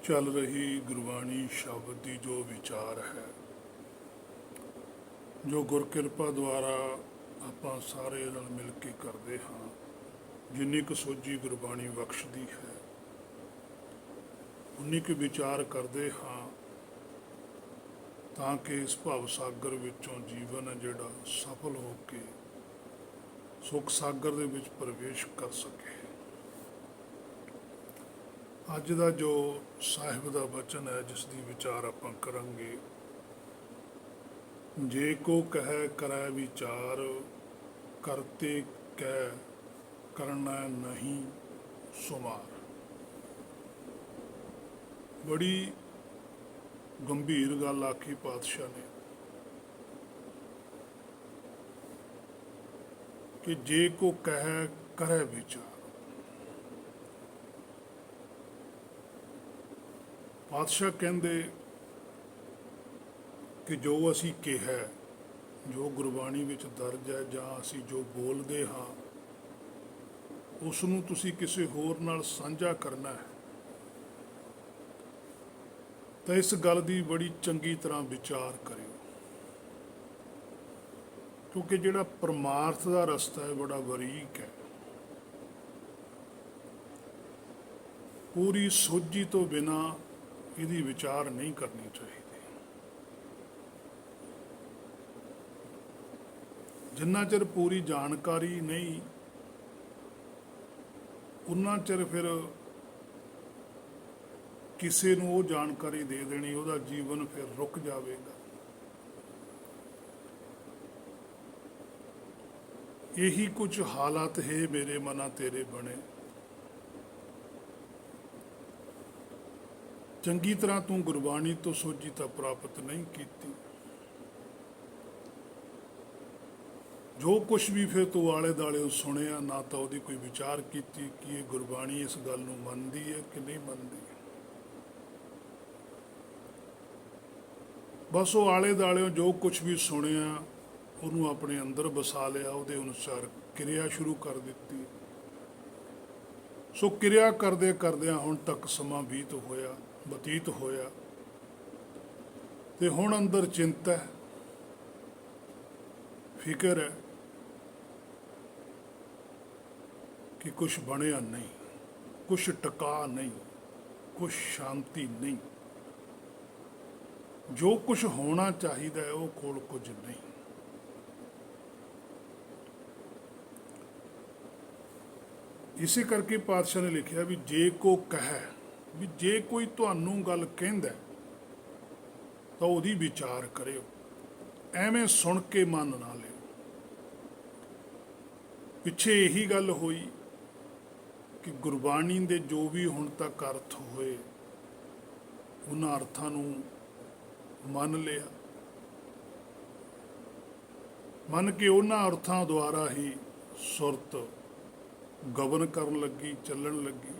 चल रही गुरबाणी शब्द की जो विचार है, जो गुरकिरपा द्वारा ਆਪਾਂ ਸਾਰੇ ਨਾਲ मिल के करते हाँ, जिन्नी क सोझी गुरबाणी बख्शदी है उन्नी क विचार करते हाँ, ताकि इस भाव सागर विचों जीवन है जिहड़ा सफल हो के सुख सागर दे विच प्रवेश कर सके। अज का जो साहिब का वचन है जिसकी विचार आपां करांगे, जे को कह करै विचार करते कह करना नहीं सुमार। बड़ी गंभीर गल आखी पातशाह ने कि जे को कह करै विचार। पातशाह कहते कि जो असी कहा, जो गुरबाणी विच दर्ज है जां असी जो बोलते हाँ, उसनूं तुसी किसी होर नाल साझा करना है, तो इस गल की बड़ी चंगी तरह विचार करियो, क्योंकि जिहड़ा परमार्थ का रस्ता है बड़ा बरीक है। पूरी सोझी तो बिना इसदी विचार नहीं करनी चाहिए। जिन्ना चिर पूरी जानकारी नहीं, उन्ना चिर फिर किसी नूं वो जानकारी दे देनी, उसका जीवन फिर रुक जाएगा। यही कुछ हालात है मेरे मना तेरे बने। चंगी तरह तू गुरबाणी तो सोझीता प्राप्त नहीं की, जो कुछ भी फिर तू आले दाले सुनिया ना तो वही कोई विचार की कि ये गुरबाणी इस गल नूं मनदी है कि नहीं मनदी। बस वो आले दाले जो कुछ भी सुनिया उन्होंने अपने अंदर बसा लिया, वो अनुसार क्रिया शुरू कर दी। सो क्रिया करदे करदे हुण तक समा बतीत होया ते हुण अंदर चिंता है, फिक्र है कि कुछ बनया नहीं, कुछ टका नहीं, कुछ शांति नहीं, जो कुछ होना चाहिए है वो कोल कुछ नहीं। इसे करके पातशाह ने लिखा भी जे को कह, भी जे कोई तुहानू गल कहंदा तो उहदी विचार करियो, एवें सुन के मन ना लियो। पिछे यही गल हुई कि गुरबाणी दे जो भी हुण तक अर्थ होए उन्हां अर्थां नूं मन लिया, मन के उन्हां अर्थां द्वारा ही सुरत गवन करन लगी, चलन लगी।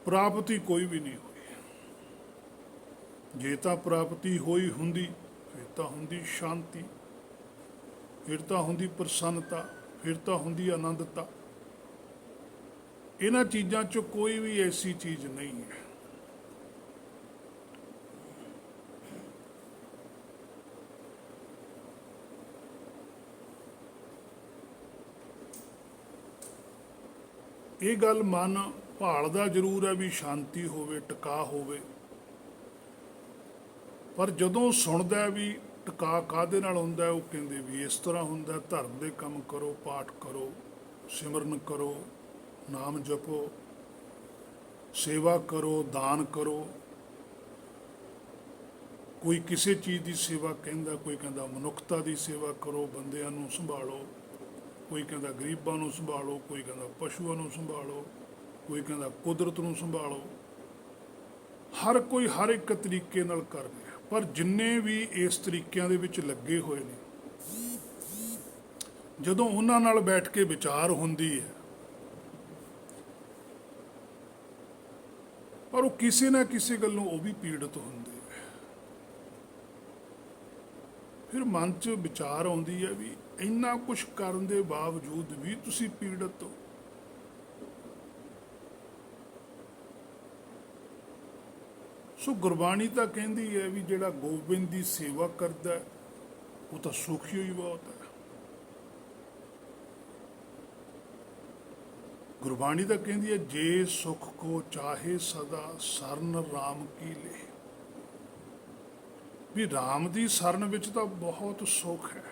प्राप्ति कोई भी नहीं हुई। जे तां प्राप्ति होई हुंदी फिर तां हुंदी शांति, फिर तां हुंदी प्रसन्नता, फिर तां हुंदी आनंदता। इन्हां चीज़ां चों कोई भी ऐसी चीज़ नहीं है। ये गल मन भालदा जरूर है भी शांति होवे, टका होवे, पर जदों सुनदा भी टका काहदे नाल हुंदा है, वो कहंदे भी इस तरह हुंदा। धर्म दे काम करो, पाठ करो, सिमरन करो, नाम जपो, सेवा करो, दान करो। कोई किसी चीज़ की सेवा कहंदा, कोई कहंदा मनुखता की सेवा करो, बंदियां नूं संभालो, कोई कहता गरीबां नूं संभालो, कोई कहता पशुओं नूं संभालो, कोई कहता कुदरत नूं संभालो। हर कोई हर एक तरीके नाल कर रहा, पर जिन्ने भी इस तरीकों दे विच लगे हुए ने, जदों उन्हां नाल बैठ के विचार हुंदी है, पर वो किसी ना किसी गल्लों वो भी पीड़ित हुंदे है। फिर मन च विचार आउंदी है भी इन्ना कुछ करन दे बावजूद भी तुसी पीड़ित हो। ਸੋ ਗੁਰਬਾਣੀ ਤਾਂ ਕਹਿੰਦੀ ਹੈ ਵੀ ਜਿਹੜਾ ਗੋਬਿੰਦ ਦੀ ਸੇਵਾ ਕਰਦਾ ਹੈ, ਉਹ ਤਾਂ ਸੁਖੀ ਹੀ ਬਹੁਤ ਹੈ। ਗੁਰਬਾਣੀ ਤਾਂ ਕਹਿੰਦੀ ਹੈ ਜੇ ਸੁਖ ਕੋ ਚਾਹੇ ਸਦਾ ਸਰਨ ਰਾਮ ਕੀ ਲੇ, ਵੀ ਰਾਮ ਦੀ ਸਰਨ ਵਿੱਚ ਤਾਂ ਬਹੁਤ ਸੁਖ ਹੈ।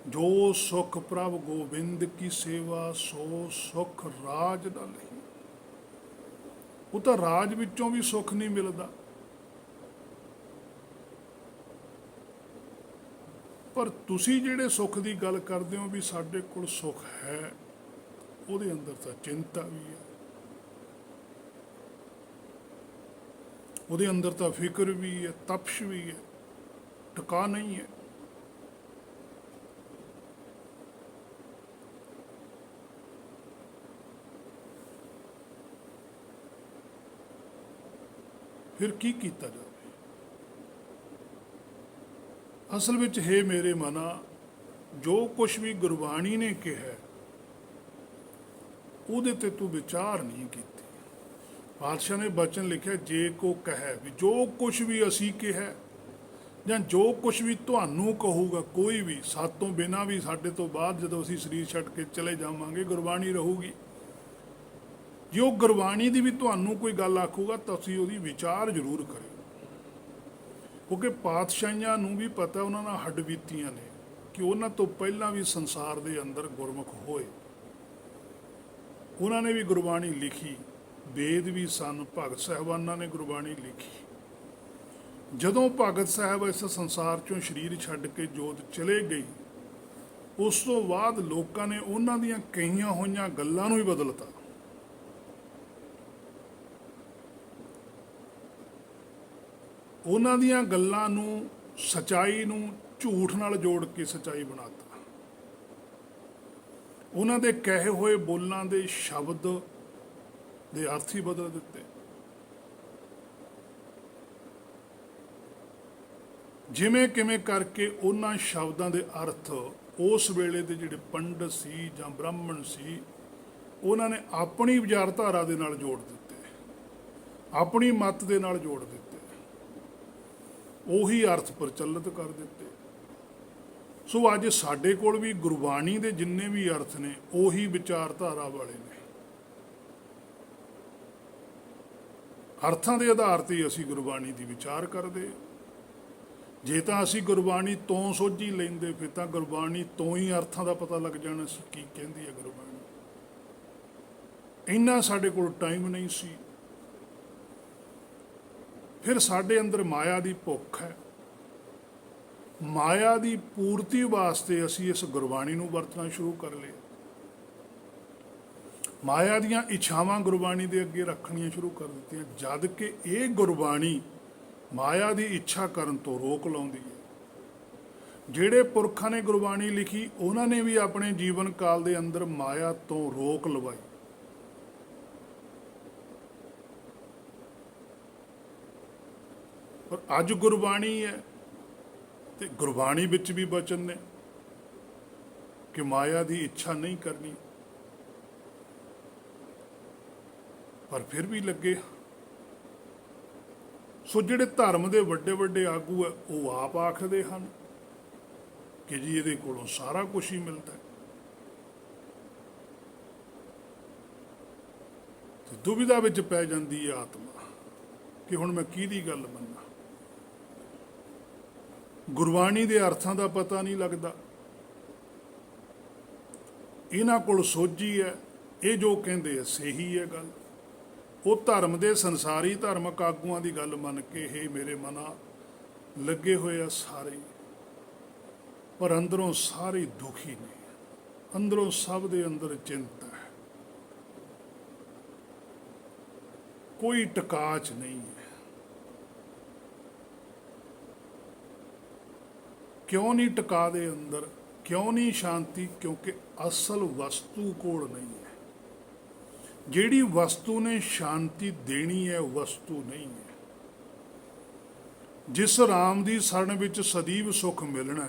ਜੋ ਸੁਖ ਪ੍ਰਭ ਗੋਬਿੰਦ ਕੀ ਸੇਵਾ ਸੋ ਸੁਖ ਰਾਜ ਨਾ ਲਈ। ਉਹ ਤਾਂ ਰਾਜ ਵਿੱਚੋਂ ਵੀ ਸੁਖ ਨਹੀਂ ਮਿਲਦਾ, ਪਰ ਤੁਸੀਂ ਜਿਹੜੇ ਸੁੱਖ ਦੀ ਗੱਲ ਕਰਦੇ ਹੋ ਵੀ ਸਾਡੇ ਕੋਲ ਸੁੱਖ ਹੈ, ਉਹਦੇ ਅੰਦਰ ਤਾਂ ਚਿੰਤਾ ਵੀ ਹੈ, ਉਹਦੇ ਅੰਦਰ ਤਾਂ ਫਿਕਰ ਵੀ ਹੈ, ਤਪਸ਼ ਵੀ ਹੈ, ਟਿਕਾ ਨਹੀਂ ਹੈ। ਫਿਰ ਕੀ ਕੀਤਾ ਜਾਵੇ? ਅਸਲ ਵਿੱਚ ਹੈ ਮੇਰੇ ਮਨਾ, ਜੋ ਕੁਛ ਵੀ ਗੁਰਬਾਣੀ ਨੇ ਕਿਹਾ ਉਹਦੇ ਤੇ ਤੂੰ ਵਿਚਾਰ ਨਹੀਂ ਕੀਤੀ। ਪਾਤਸ਼ਾਹ ਨੇ ਬਚਨ ਲਿਖਿਆ, ਜੇ ਕੋ ਕਹੈ, ਵੀ ਜੋ ਕੁਛ ਵੀ ਅਸੀਂ ਕਿਹਾ ਜਾਂ ਜੋ ਕੁਛ ਵੀ ਤੁਹਾਨੂੰ ਕਹੂਗਾ ਕੋਈ ਵੀ, ਸਾਤੋਂ ਬਿਨਾਂ ਵੀ, ਸਾਡੇ ਤੋਂ ਬਾਅਦ ਜਦੋਂ ਅਸੀਂ ਸਰੀਰ ਛੱਡ ਕੇ ਚਲੇ ਜਾਵਾਂਗੇ ਗੁਰਬਾਣੀ ਰਹੂਗੀ। ਜੇ ਉਹ ਗੁਰਬਾਣੀ ਦੀ ਵੀ ਤੁਹਾਨੂੰ ਕੋਈ ਗੱਲ ਆਖੂਗਾ ਤਾਂ ਤੁਸੀਂ ਉਹਦੀ ਵਿਚਾਰ ਜ਼ਰੂਰ ਕਰਿਓ, ਕਿਉਂਕਿ ਪਾਤਸ਼ਾਹੀਆਂ ਨੂੰ ਵੀ ਪਤਾ, ਉਹਨਾਂ ਨਾਲ ਹੱਡਬੀਤੀਆਂ ਨੇ ਕਿ ਉਹਨਾਂ ਤੋਂ ਪਹਿਲਾਂ ਵੀ ਸੰਸਾਰ ਦੇ ਅੰਦਰ ਗੁਰਮੁਖ ਹੋਏ, ਉਹਨਾਂ ਨੇ ਵੀ ਗੁਰਬਾਣੀ ਲਿਖੀ, ਵੇਦ ਵੀ ਸਨ, ਭਗਤ ਸਾਹਿਬਾਨਾਂ ਨੇ ਗੁਰਬਾਣੀ ਲਿਖੀ। ਜਦੋਂ ਭਗਤ ਸਾਹਿਬ ਇਸ ਸੰਸਾਰ ਚੋਂ ਸਰੀਰ ਛੱਡ ਕੇ ਜੋਤ ਚਲੇ ਗਈ, ਉਸ ਤੋਂ ਬਾਅਦ ਲੋਕਾਂ ਨੇ ਉਹਨਾਂ ਦੀਆਂ ਕਹੀਆਂ ਹੋਈਆਂ ਗੱਲਾਂ ਨੂੰ ਹੀ ਬਦਲਤਾ। ਉਹਨਾਂ ਦੀਆਂ ਗੱਲਾਂ ਨੂੰ, ਸਚਾਈ ਨੂੰ ਝੂਠ ਨਾਲ ਜੋੜ ਕੇ ਸਚਾਈ ਬਣਾਤਾ। ਉਹਨਾਂ ਦੇ ਕਹੇ ਹੋਏ ਬੋਲਾਂ ਦੇ ਸ਼ਬਦ ਦੇ ਅਰਥ ਹੀ ਬਦਲ ਦਿੱਤੇ। ਜਿਵੇਂ ਕਿਵੇਂ ਕਰਕੇ ਉਹਨਾਂ ਸ਼ਬਦਾਂ ਦੇ ਅਰਥ ਉਸ ਵੇਲੇ ਦੇ ਜਿਹੜੇ ਪੰਡਤ ਸੀ ਜਾਂ ਬ੍ਰਾਹਮਣ ਸੀ, ਉਹਨਾਂ ਨੇ ਆਪਣੀ ਵਿਚਾਰਧਾਰਾ ਦੇ ਨਾਲ ਜੋੜ ਦਿੱਤੇ, ਆਪਣੀ ਮੱਤ ਦੇ ਨਾਲ ਜੋੜ ਦਿੱਤੇ, ਉਹੀ ਅਰਥ ਪ੍ਰਚਲਿਤ ਕਰ ਦਿੱਤੇ। ਸੋ ਅੱਜ ਸਾਡੇ ਕੋਲ ਵੀ ਗੁਰਬਾਣੀ ਦੇ ਜਿੰਨੇ ਵੀ ਅਰਥ ਨੇ, ਉਹੀ ਵਿਚਾਰਧਾਰਾ ਵਾਲੇ ਨੇ। ਅਰਥਾਂ ਦੇ ਆਧਾਰ ਤੇ ਅਸੀਂ ਗੁਰਬਾਣੀ ਦੀ ਵਿਚਾਰ ਕਰਦੇ। ਜੇ ਤਾਂ ਅਸੀਂ ਗੁਰਬਾਣੀ ਤੋਂ ਸੋਝੀ ਲੈਂਦੇ, ਫਿਰ ਤਾਂ ਗੁਰਬਾਣੀ ਤੋਂ ਹੀ ਅਰਥਾਂ ਦਾ ਪਤਾ ਲੱਗ ਜਾਣਾ ਸੀ ਕੀ ਕਹਿੰਦੀ ਹੈ ਗੁਰਬਾਣੀ। ਇੰਨਾ ਸਾਡੇ ਕੋਲ ਟਾਈਮ ਨਹੀਂ ਸੀ। ਫਿਰ ਸਾਡੇ ਅੰਦਰ ਮਾਇਆ ਦੀ ਭੁੱਖ ਹੈ, ਮਾਇਆ ਦੀ ਪੂਰਤੀ ਵਾਸਤੇ ਅਸੀਂ ਇਸ ਗੁਰਬਾਣੀ ਨੂੰ ਵਰਤਣਾ ਸ਼ੁਰੂ ਕਰ ਲਿਆ। ਮਾਇਆ ਦੀਆਂ ਇੱਛਾਵਾਂ ਗੁਰਬਾਣੀ ਦੇ ਅੱਗੇ ਰੱਖਣੀਆਂ ਸ਼ੁਰੂ ਕਰ ਦਿੱਤੀਆਂ, ਜਦ ਕਿ ਇਹ ਗੁਰਬਾਣੀ ਮਾਇਆ ਦੀ ਇੱਛਾ ਕਰਨ ਤੋਂ ਰੋਕ ਲਾਉਂਦੀ ਹੈ। ਜਿਹੜੇ ਪੁਰਖਾਂ ਨੇ ਗੁਰਬਾਣੀ ਲਿਖੀ, ਉਹਨਾਂ ਨੇ ਵੀ ਆਪਣੇ ਜੀਵਨ ਕਾਲ ਦੇ ਅੰਦਰ ਮਾਇਆ ਤੋਂ ਰੋਕ ਲਵਾਈ। ਪਰ ਅੱਜ ਗੁਰਬਾਣੀ ਹੈ, ਤੇ ਗੁਰਬਾਣੀ ਵਿੱਚ ਵੀ ਬਚਨ ਨੇ ਕਿ ਮਾਇਆ ਦੀ ਇੱਛਾ ਨਹੀਂ ਕਰਨੀ, ਪਰ ਫਿਰ ਵੀ ਲੱਗੇ। ਸੋ ਜਿਹੜੇ ਧਰਮ ਦੇ ਵੱਡੇ ਵੱਡੇ ਆਗੂ ਹੈ, ਉਹ ਆਪ ਆਖਦੇ ਹਨ ਕਿ ਜੀ ਇਹਦੇ ਕੋਲੋਂ ਸਾਰਾ ਕੁਝ ਹੀ ਮਿਲਦਾ ਹੈ। ਤੇ ਦੁਵਿਧਾ ਵਿੱਚ ਪੈ ਜਾਂਦੀ ਹੈ ਆਤਮਾ ਕਿ ਹੁਣ ਮੈਂ ਕਿਹਦੀ ਗੱਲ ਮੰਨਾਂ। ਗੁਰਬਾਣੀ ਦੇ ਅਰਥਾਂ ਦਾ ਪਤਾ ਨਹੀਂ ਲੱਗਦਾ, ਇਹਨਾਂ ਕੋਲ ਸੋਝੀ ਹੈ, ਇਹ ਜੋ ਕਹਿੰਦੇ ਆ ਸਹੀ ਹੈ ਗੱਲ। ਉਹ ਧਰਮ ਦੇ ਸੰਸਾਰੀ ਧਾਰਮਿਕ ਆਗੂਆਂ ਦੀ ਗੱਲ ਮੰਨ ਕੇ ਇਹ ਮੇਰੇ ਮਨਾ ਲੱਗੇ ਹੋਏ ਆ ਸਾਰੇ, ਪਰ ਅੰਦਰੋਂ ਸਾਰੇ ਦੁਖੀ ਨੇ, ਅੰਦਰੋਂ ਸਭ ਦੇ ਅੰਦਰ ਚਿੰਤਾ ਹੈ, ਕੋਈ ਟਿਕਾਚ ਨਹੀਂ ਹੈ। ਕਿਉਂ ਨਹੀਂ ਟਿਕਾ ਦੇ ਅੰਦਰ, ਕਿਉਂ ਨਹੀਂ ਸ਼ਾਂਤੀ? ਕਿਉਂਕਿ ਅਸਲ ਵਸਤੂ ਕੋਲ ਨਹੀਂ ਹੈ। ਜਿਹੜੀ ਵਸਤੂ ਨੇ ਸ਼ਾਂਤੀ ਦੇਣੀ ਹੈ, ਵਸਤੂ ਨਹੀਂ ਹੈ। ਜਿਸ ਰਾਮ ਦੀ ਸ਼ਰਨ ਵਿੱਚ ਸਦੀਵ ਸੁਖ ਮਿਲਣਾ,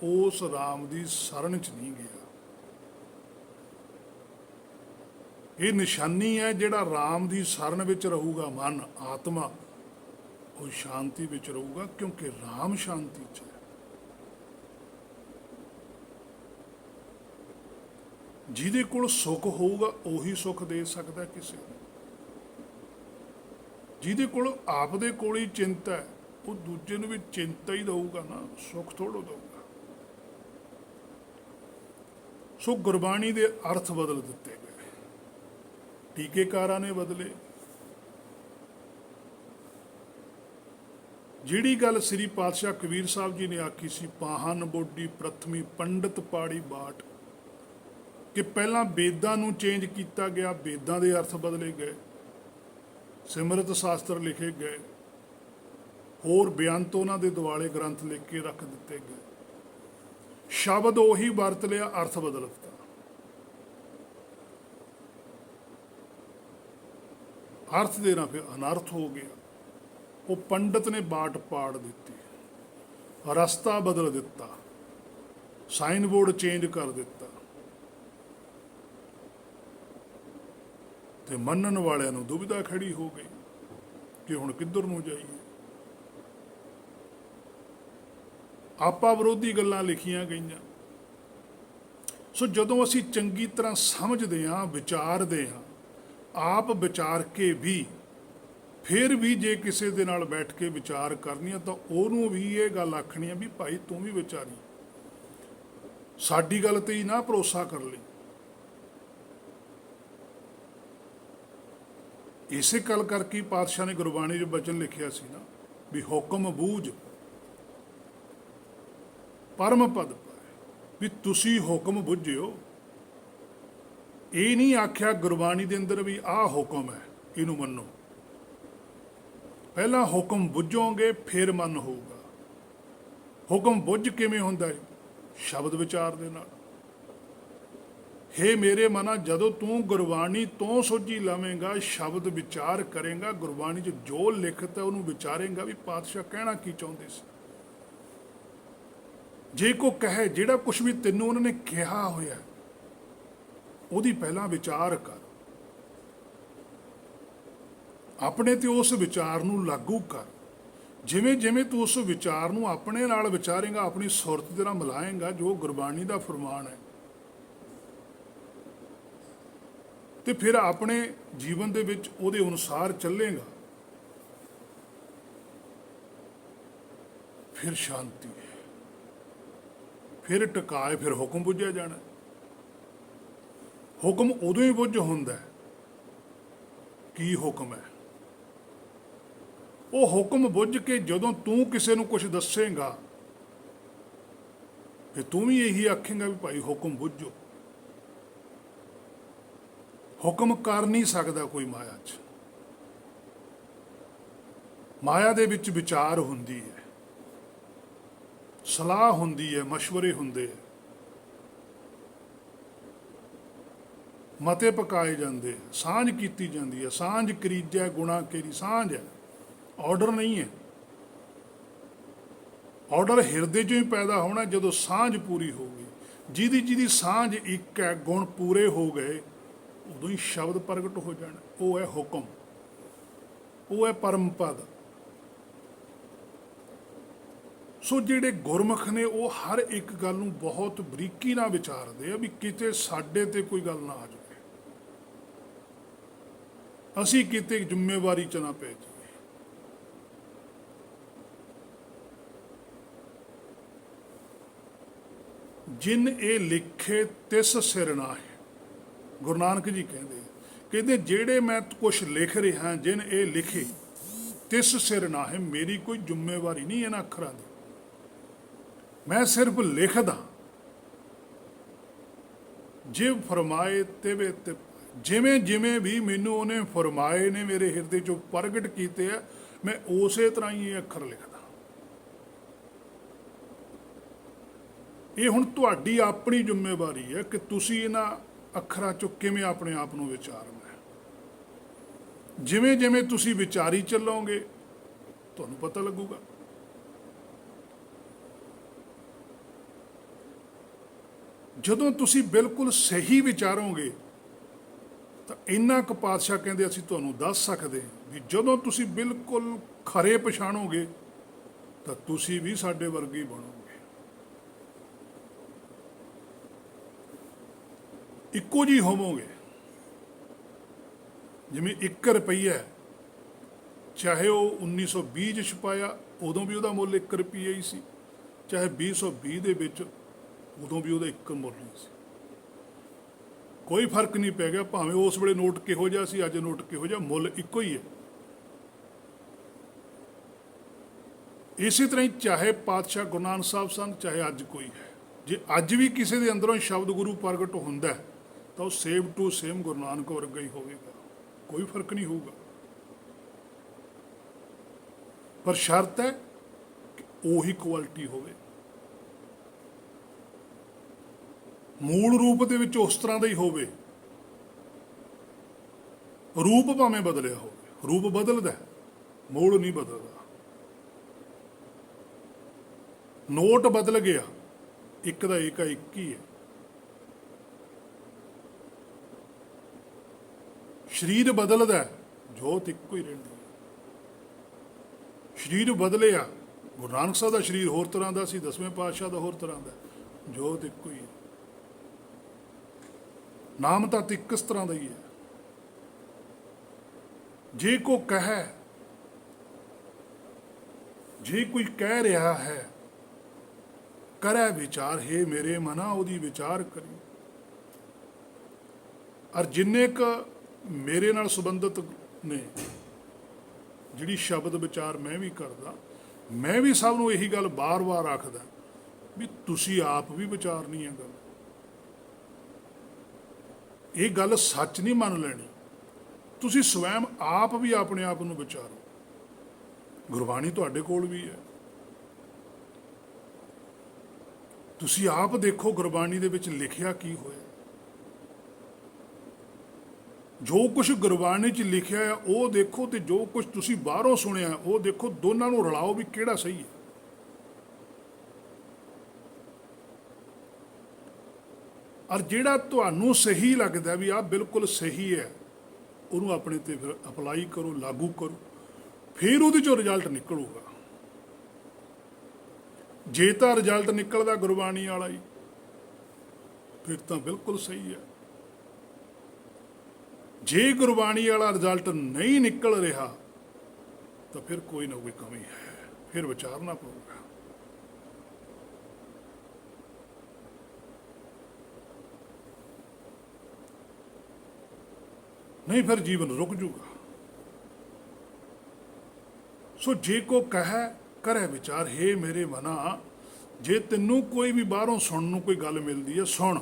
ਉਸ ਰਾਮ ਦੀ ਸ਼ਰਨ 'ਚ ਨਹੀਂ ਗਿਆ। ਇਹ ਨਿਸ਼ਾਨੀ ਹੈ ਜਿਹੜਾ ਰਾਮ ਦੀ ਸ਼ਰਨ ਵਿੱਚ ਰਹੂਗਾ ਮਨ ਆਤਮਾ ਉਹ ਸ਼ਾਂਤੀ ਵਿੱਚ ਰਹੂਗਾ, ਕਿਉਂਕਿ ਰਾਮ ਸ਼ਾਂਤੀ 'ਚ ਹੈ। ਜਿਹਦੇ ਕੋਲ ਸੁੱਖ ਹੋਊਗਾ ਉਹੀ ਸੁੱਖ ਦੇ ਸਕਦਾ ਕਿਸੇ ਨੂੰ। ਜਿਹਦੇ ਕੋਲ ਆਪਦੇ ਕੋਲ ਹੀ ਚਿੰਤਾ ਹੈ ਉਹ ਦੂਜੇ ਨੂੰ ਵੀ ਚਿੰਤਾ ਹੀ ਦਊਗਾ ਨਾ, ਸੁੱਖ ਥੋੜ੍ਹਾ ਦਊਗਾ। ਸੋ ਗੁਰਬਾਣੀ ਦੇ ਅਰਥ ਬਦਲ ਦਿੱਤੇ ਗਏ, ਟੀਕੇਕਾਰਾਂ ਨੇ ਬਦਲੇ। ਜਿਹੜੀ ਗੱਲ ਸ੍ਰੀ ਪਾਤਸ਼ਾਹ ਕਬੀਰ ਸਾਹਿਬ ਜੀ ਨੇ ਆਖੀ ਸੀ, ਪਾਹਨ ਬੋਡੀ ਪ੍ਰਥਮੀ ਪੰਡਤ ਪਾੜੀ ਬਾਟ, ਕਿ ਪਹਿਲਾਂ ਵੇਦਾਂ ਨੂੰ ਚੇਂਜ ਕੀਤਾ ਗਿਆ, ਵੇਦਾਂ ਦੇ ਅਰਥ ਬਦਲੇ ਗਏ, ਸਿਮਰਤ ਸ਼ਾਸਤਰ ਲਿਖੇ ਗਏ, ਹੋਰ ਬੇਅੰਤ ਉਹਨਾਂ ਦੇ ਦੁਆਲੇ ਗ੍ਰੰਥ ਲਿਖ ਕੇ ਰੱਖ ਦਿੱਤੇ ਗਏ। ਸ਼ਬਦ ਉਹੀ ਵਰਤ ਲਿਆ, ਅਰਥ ਬਦਲ ਦਿੱਤਾ। ਅਰਥ ਦੇ ਨਾਲ ਫਿਰ ਅਨਰਥ ਹੋ ਗਿਆ। ਉਹ ਪੰਡਤ ਨੇ ਬਾਟ ਪਾੜ ਦਿੱਤੀ, ਰਸਤਾ ਬਦਲ ਦਿੱਤਾ, ਸਾਈਨ ਬੋਰਡ ਚੇਂਜ ਕਰ ਦਿੱਤਾ, ਤੇ ਮੰਨਣ ਵਾਲਿਆਂ ਨੂੰ ਦੁਬਿਧਾ ਖੜੀ ਹੋ ਗਈ ਕਿ ਹੁਣ ਕਿੱਧਰ ਨੂੰ ਜਾਈਏ। ਆਪਾ ਵਿਰੋਧੀ ਗੱਲਾਂ ਲਿਖੀਆਂ ਗਈਆਂ। ਸੋ ਜਦੋਂ ਅਸੀਂ ਚੰਗੀ ਤਰ੍ਹਾਂ ਸਮਝਦੇ ਹਾਂ, ਵਿਚਾਰਦੇ ਹਾਂ, ਆਪ ਵਿਚਾਰ ਕੇ ਵੀ ਫਿਰ ਵੀ ਜੇ ਕਿਸੇ ਦੇ ਨਾਲ ਬੈਠ ਕੇ ਵਿਚਾਰ ਕਰਨੀ ਆ ਤਾਂ ਉਹਨੂੰ ਵੀ ਇਹ ਗੱਲ ਆਖਣੀ ਆ ਵੀ ਭਾਈ ਤੂੰ ਵੀ ਵਿਚਾਰੀ, ਸਾਡੀ ਗੱਲ ਤੇ ਹੀ ਨਾ ਭਰੋਸਾ ਕਰ ਲਈ। ਇਸੇ ਗੱਲ ਕਰਕੇ ਪਾਤਸ਼ਾਹ ਨੇ ਗੁਰਬਾਣੀ 'ਚ ਬਚਨ ਲਿਖਿਆ ਸੀ ਨਾ ਵੀ ਹੁਕਮ ਬੂਝ ਪਰਮ ਪਦ ਪਾਏ, ਵੀ ਤੁਸੀਂ ਹੁਕਮ ਬੁੱਝਿਓ। ਇਹ ਨਹੀਂ ਆਖਿਆ ਗੁਰਬਾਣੀ ਦੇ ਅੰਦਰ ਵੀ ਆਹ ਹੁਕਮ ਹੈ ਇਹਨੂੰ ਮੰਨੋ। ਪਹਿਲਾਂ ਹੁਕਮ ਬੁੱਝੋਗੇ ਫਿਰ ਮਨ ਹੋਊਗਾ। ਹੁਕਮ ਬੁੱਝ ਕਿਵੇਂ ਹੁੰਦਾ ਹੈ? ਸ਼ਬਦ ਵਿਚਾਰ ਦੇ ਨਾਲ। ਹੇ ਮੇਰੇ ਮਨਾ, ਜਦੋਂ ਤੂੰ ਗੁਰਬਾਣੀ ਤੋਂ ਸੋਝੀ ਲਵੇਂਗਾ, ਸ਼ਬਦ ਵਿਚਾਰ ਕਰੇਗਾ, ਗੁਰਬਾਣੀ 'ਚ ਜੋ ਲਿਖਤ ਹੈ ਉਹਨੂੰ ਵਿਚਾਰੇਗਾ ਵੀ ਪਾਤਸ਼ਾਹ ਕਹਿਣਾ ਕੀ ਚਾਹੁੰਦੇ ਸੀ। ਜੇ ਕੋ ਕਹੇ ਜਿਹੜਾ ਕੁਛ ਵੀ ਤੈਨੂੰ ਉਹਨਾਂ ਨੇ ਕਿਹਾ ਹੋਇਆ ਉਹਦੀ ਪਹਿਲਾਂ ਵਿਚਾਰ ਕਰ, ਆਪਣੇ ਤੇ ਉਸ ਵਿਚਾਰ ਨੂੰ ਲਾਗੂ ਕਰ। ਜਿਵੇਂ ਜਿਵੇਂ ਤੂੰ ਉਸ ਵਿਚਾਰ ਨੂੰ ਆਪਣੇ ਨਾਲ ਵਿਚਾਰੇਗਾ, ਆਪਣੀ ਸੁਰਤ ਦੇ ਨਾਲ ਮਿਲਾਏਗਾ ਜੋ ਗੁਰਬਾਣੀ ਦਾ ਫਰਮਾਨ ਹੈ, ਤੇ ਫਿਰ ਆਪਣੇ ਜੀਵਨ ਦੇ ਵਿੱਚ ਉਹਦੇ ਅਨੁਸਾਰ ਚੱਲੇਗਾ, ਫਿਰ ਸ਼ਾਂਤੀ ਹੈ, ਫਿਰ ਟਿਕਾਏ, ਫਿਰ ਹੁਕਮ ਬੁੱਝਿਆ ਜਾਣਾ। ਹੁਕਮ ਉਦੋਂ ਹੀ ਬੁੱਝ ਹੁੰਦਾ ਹੈ। ਕੀ ਹੁਕਮ ਹੈ? ਉਹ ਹੁਕਮ ਬੁੱਝ ਕੇ ਜਦੋਂ ਤੂੰ ਕਿਸੇ ਨੂੰ ਕੁਝ ਦੱਸੇਗਾ ਫਿਰ ਤੂੰ ਵੀ ਇਹੀ ਆਖੇਂਗਾ ਵੀ ਭਾਈ ਹੁਕਮ ਬੁੱਝੋ। ਹੁਕਮ ਕਰ ਨਹੀਂ ਸਕਦਾ ਕੋਈ ਮਾਇਆ 'ਚ। ਮਾਇਆ ਦੇ ਵਿੱਚ ਵਿਚਾਰ ਹੁੰਦੀ ਹੈ, ਸਲਾਹ ਹੁੰਦੀ ਹੈ, ਮਸ਼ਵਰੇ ਹੁੰਦੇ ਹੈ, ਮਤੇ ਪਕਾਏ ਜਾਂਦੇ, ਸਾਂਝ ਕੀਤੀ ਜਾਂਦੀ ਹੈ। ਸਾਂਝ ਕਰੀਜੈ ਗੁਣਾ ਕੇਰੀ ਸਾਂਝ ਹੈ, ਆਰਡਰ ਨਹੀਂ ਹੈ। ਆਰਡਰ ਹਿਰਦੇ 'ਚੋਂ ਹੀ ਪੈਦਾ ਹੋਣਾ ਜਦੋਂ ਸਾਂਝ ਪੂਰੀ ਹੋ ਗਈ। ਜਿਹਦੀ ਸਾਂਝ ਇੱਕ ਹੈ, ਗੁਣ ਪੂਰੇ ਹੋ ਗਏ, ਉਦੋਂ ਹੀ ਸ਼ਬਦ ਪ੍ਰਗਟ ਹੋ ਜਾਣਾ। ਉਹ ਹੈ ਹੁਕਮ, ਉਹ ਹੈ ਪਰਮ ਪਦ। ਸੋ ਜਿਹੜੇ ਗੁਰਮੁਖ ਨੇ ਉਹ ਹਰ ਇੱਕ ਗੱਲ ਨੂੰ ਬਹੁਤ ਬਰੀਕੀ ਨਾਲ ਵਿਚਾਰਦੇ ਆ ਵੀ ਕਿਤੇ ਸਾਡੇ ਤੇ ਕੋਈ ਗੱਲ ਨਾ ਆ ਜਾਵੇ, ਅਸੀਂ ਕਿਤੇ ਜ਼ਿੰਮੇਵਾਰੀ 'ਚ ਨਾ ਪੈ ਜਾਈਏ। ਜਿਨ ਇਹ ਲਿਖੇ ਤਿਸ ਸਿਰ ਨਾਹਿ, ਗੁਰੂ ਨਾਨਕ ਜੀ ਕਹਿੰਦੇ ਜਿਹੜੇ ਮੈਂ ਕੁਛ ਲਿਖ ਰਿਹਾ, ਜਿਨ ਇਹ ਲਿਖੇ ਤਿਸ ਸਿਰ ਨਾਹਿ, ਮੇਰੀ ਕੋਈ ਜ਼ਿੰਮੇਵਾਰੀ ਨਹੀਂ ਇਹਨਾਂ ਅੱਖਰਾਂ ਦੀ, ਮੈਂ ਸਿਰਫ ਲਿਖਦਾ। ਜੇ ਫਰਮਾਏ ਤਿਵੇਂ ਤੇ, ਜਿਵੇਂ ਜਿਵੇਂ ਵੀ ਮੈਨੂੰ ਉਹਨੇ ਫਰਮਾਏ ਨੇ ਮੇਰੇ ਹਿਰਦੇ 'ਚੋਂ ਪ੍ਰਗਟ ਕੀਤੇ ਆ, ਮੈਂ ਉਸੇ ਤਰ੍ਹਾਂ ਹੀ ਇਹ ਅੱਖਰ ਲਿਖਦਾ। ਇਹ ਹੁਣ ਤੁਹਾਡੀ ਆਪਣੀ ਜ਼ਿੰਮੇਵਾਰੀ ਹੈ ਕਿ ਤੁਸੀਂ ਇਹਨਾਂ ਅੱਖਰਾਂ 'ਚੋਂ ਕਿਵੇਂ ਆਪਣੇ ਆਪ ਨੂੰ ਵਿਚਾਰਨਾ ਹੈ। ਜਿਵੇਂ ਜਿਵੇਂ ਤੁਸੀਂ ਵਿਚਾਰੀ ਚੱਲੋਗੇ ਤੁਹਾਨੂੰ ਪਤਾ ਲੱਗੂਗਾ। ਜਦੋਂ ਤੁਸੀਂ ਬਿਲਕੁਲ ਸਹੀ ਵਿਚਾਰੋਗੇ ਤਾਂ ਇੰਨਾ ਕੁ ਪਾਤਸ਼ਾਹ ਕਹਿੰਦੇ ਅਸੀਂ ਤੁਹਾਨੂੰ ਦੱਸ ਸਕਦੇ ਹਾਂ ਵੀ ਜਦੋਂ ਤੁਸੀਂ ਬਿਲਕੁਲ ਖਰੇ ਪਛਾਣੋਗੇ ਤਾਂ ਤੁਸੀਂ ਵੀ ਸਾਡੇ ਵਰਗੇ ਹੀ ਬਣੋਗੇ, ਇੱਕੋ ਜਿਹੀ ਹੋਵੋਗੇ। ਜਿਵੇਂ 1 ਰੁਪਈਆ ਚਾਹੇ ਉਹ 1920 'ਚ ਛਪਾਇਆ, ਉਦੋਂ ਵੀ ਉਹਦਾ ਮੁੱਲ 1 ਰੁਪਈਆ ਹੀ ਸੀ, ਚਾਹੇ 2020 ਦੇ ਵਿੱਚ ਉਦੋਂ ਵੀ ਉਹਦਾ 1 ਮੁੱਲ ਹੀ ਸੀ। ਕੋਈ ਫਰਕ ਨਹੀਂ ਪੈ ਗਿਆ, ਭਾਵੇਂ ਉਸ ਵੇਲੇ ਨੋਟ ਕਿਹੋ ਜਿਹਾ ਸੀ, ਅੱਜ ਨੋਟ ਕਿਹੋ ਜਿਹਾ, ਮੁੱਲ ਇੱਕੋ ਹੀ ਹੈ। ਇਸੇ ਤਰ੍ਹਾਂ ਹੀ ਚਾਹੇ ਪਾਤਸ਼ਾਹ ਗੁਰੂ ਨਾਨਕ ਸਾਹਿਬ ਸਨ, ਚਾਹੇ ਅੱਜ ਕੋਈ ਹੈ, ਜੇ ਅੱਜ ਵੀ ਕਿਸੇ ਦੇ ਅੰਦਰੋਂ ਸ਼ਬਦ ਗੁਰੂ ਪ੍ਰਗਟ ਹੁੰਦਾ ਤਾਂ ਉਹ same to same Guru Nanak ਵਰਗਾ ਹੀ ਹੋਵੇਗਾ, ਕੋਈ ਫਰਕ ਨਹੀਂ ਹੋਊਗਾ। ਪਰ ਸ਼ਰਤ ਹੈ ਕਿ ਉਹੀ ਕੁਆਲਿਟੀ ਹੋਵੇ, ਮੂਲ ਰੂਪ ਦੇ ਵਿੱਚ ਉਸ ਤਰ੍ਹਾਂ ਦਾ ਹੀ ਹੋਵੇ। ਰੂਪ ਭਾਵੇਂ ਬਦਲਿਆ ਹੋਵੇ, ਰੂਪ ਬਦਲਦਾ, ਮੂਲ ਨਹੀਂ ਬਦਲਦਾ। ਨੋਟ ਬਦਲ ਗਿਆ, ਇੱਕ ਦਾ ਇੱਕ ਹੀ ਹੈ। ਸਰੀਰ ਬਦਲਦਾ, ਜੋਤ ਇੱਕੋ ਹੀ ਰਹਿੰਦੀ ਹੈ। ਸਰੀਰ ਬਦਲਿਆ, ਗੁਰੂ ਨਾਨਕ ਸਾਹਿਬ ਦਾ ਸਰੀਰ ਹੋਰ ਤਰ੍ਹਾਂ ਦਾ ਸੀ, 10ਵੇਂ ਪਾਤਸ਼ਾਹ ਦਾ ਹੋਰ ਤਰ੍ਹਾਂ ਦਾ, ਜੋਤ ਇੱਕੋ ਹੀ ਹੈ। ਨਾਮ ਤਾਂ ਇੱਕ ਇਸ ਤਰ੍ਹਾਂ ਦਾ ਹੀ ਹੈ। ਜੇ ਕੋਈ ਕਹਿ ਰਿਹਾ ਹੈ ਕਰੈ ਵਿਚਾਰ, ਹੈ ਮੇਰੇ ਮਨਾ ਉਹਦੀ ਵਿਚਾਰ ਕਰੀ। ਔਰ ਜਿੰਨੇ ਕੁ ਮੇਰੇ ਨਾਲ ਸੰਬੰਧਿਤ ਨੇ, ਜਿਹੜੀ ਸ਼ਬਦ ਵਿਚਾਰ ਮੈਂ ਵੀ ਕਰਦਾ, ਮੈਂ ਵੀ ਸਭ ਨੂੰ ਇਹੀ ਗੱਲ ਬਾਰ-ਬਾਰ ਆਖਦਾ ਵੀ ਤੁਸੀਂ ਆਪ ਵੀ ਵਿਚਾਰਨੀ ਹੈ ਗੱਲ। ਇਹ ਗੱਲ ਸੱਚ ਨਹੀਂ ਮੰਨ ਲੈਣੀ, ਤੁਸੀਂ ਸਵੈਮ ਆਪ ਵੀ ਆਪਣੇ ਆਪ ਨੂੰ ਵਿਚਾਰੋ। ਗੁਰਬਾਣੀ ਤੁਹਾਡੇ ਕੋਲ ਵੀ ਹੈ, ਤੁਸੀਂ ਆਪ ਦੇਖੋ ਗੁਰਬਾਣੀ ਦੇ ਵਿੱਚ ਲਿਖਿਆ ਕੀ ਹੋਇਆ। ਜੋ ਕੁਝ ਗੁਰਬਾਣੀ 'ਚ ਲਿਖਿਆ ਹੈ ਉਹ ਦੇਖੋ, ਤੇ ਜੋ ਕੁਝ ਤੁਸੀਂ ਬਾਹਰੋਂ ਸੁਣਿਆ ਉਹ ਦੇਖੋ, ਦੋਨਾਂ ਨੂੰ ਰਲਾਓ ਵੀ ਕਿਹੜਾ ਸਹੀ ਹੈ। ਔਰ ਜਿਹੜਾ ਤੁਹਾਨੂੰ ਸਹੀ ਲੱਗਦਾ ਵੀ ਆਹ ਬਿਲਕੁਲ ਸਹੀ ਹੈ, ਉਹਨੂੰ ਆਪਣੇ ਤੇ ਫਿਰ ਅਪਲਾਈ ਕਰੋ, ਲਾਗੂ ਕਰੋ, ਫਿਰ ਉਹਦੇ 'ਚੋਂ ਰਿਜ਼ਲਟ ਨਿਕਲੂਗਾ। ਜੇ ਤਾਂ ਰਿਜ਼ਲਟ ਨਿਕਲਦਾ ਗੁਰਬਾਣੀ ਵਾਲਾ ਹੀ, ਫਿਰ ਤਾਂ ਬਿਲਕੁਲ ਸਹੀ ਹੈ। ਜੇ ਗੁਰਬਾਣੀ ਵਾਲਾ ਰਿਜ਼ਲਟ ਨਹੀਂ ਨਿਕਲ ਰਿਹਾ ਤਾਂ ਫਿਰ ਕੋਈ ਨਾ ਕੋਈ ਕਮੀ ਹੈ, ਫਿਰ ਵਿਚਾਰਨਾ ਪਊਗਾ। ਨਹੀਂ ਫਿਰ ਜੀਵਨ ਰੁਕ ਜੂਗਾ। ਸੋ ਜੇ ਕੋ ਕਹੈ ਕਰੇ ਵਿਚਾਰ, ਹੈ ਮੇਰੇ ਮਨਾ, ਜੇ ਤੈਨੂੰ ਕੋਈ ਵੀ ਬਾਹਰੋਂ ਸੁਣਨ ਨੂੰ ਕੋਈ ਗੱਲ ਮਿਲਦੀ ਹੈ, ਸੁਣ।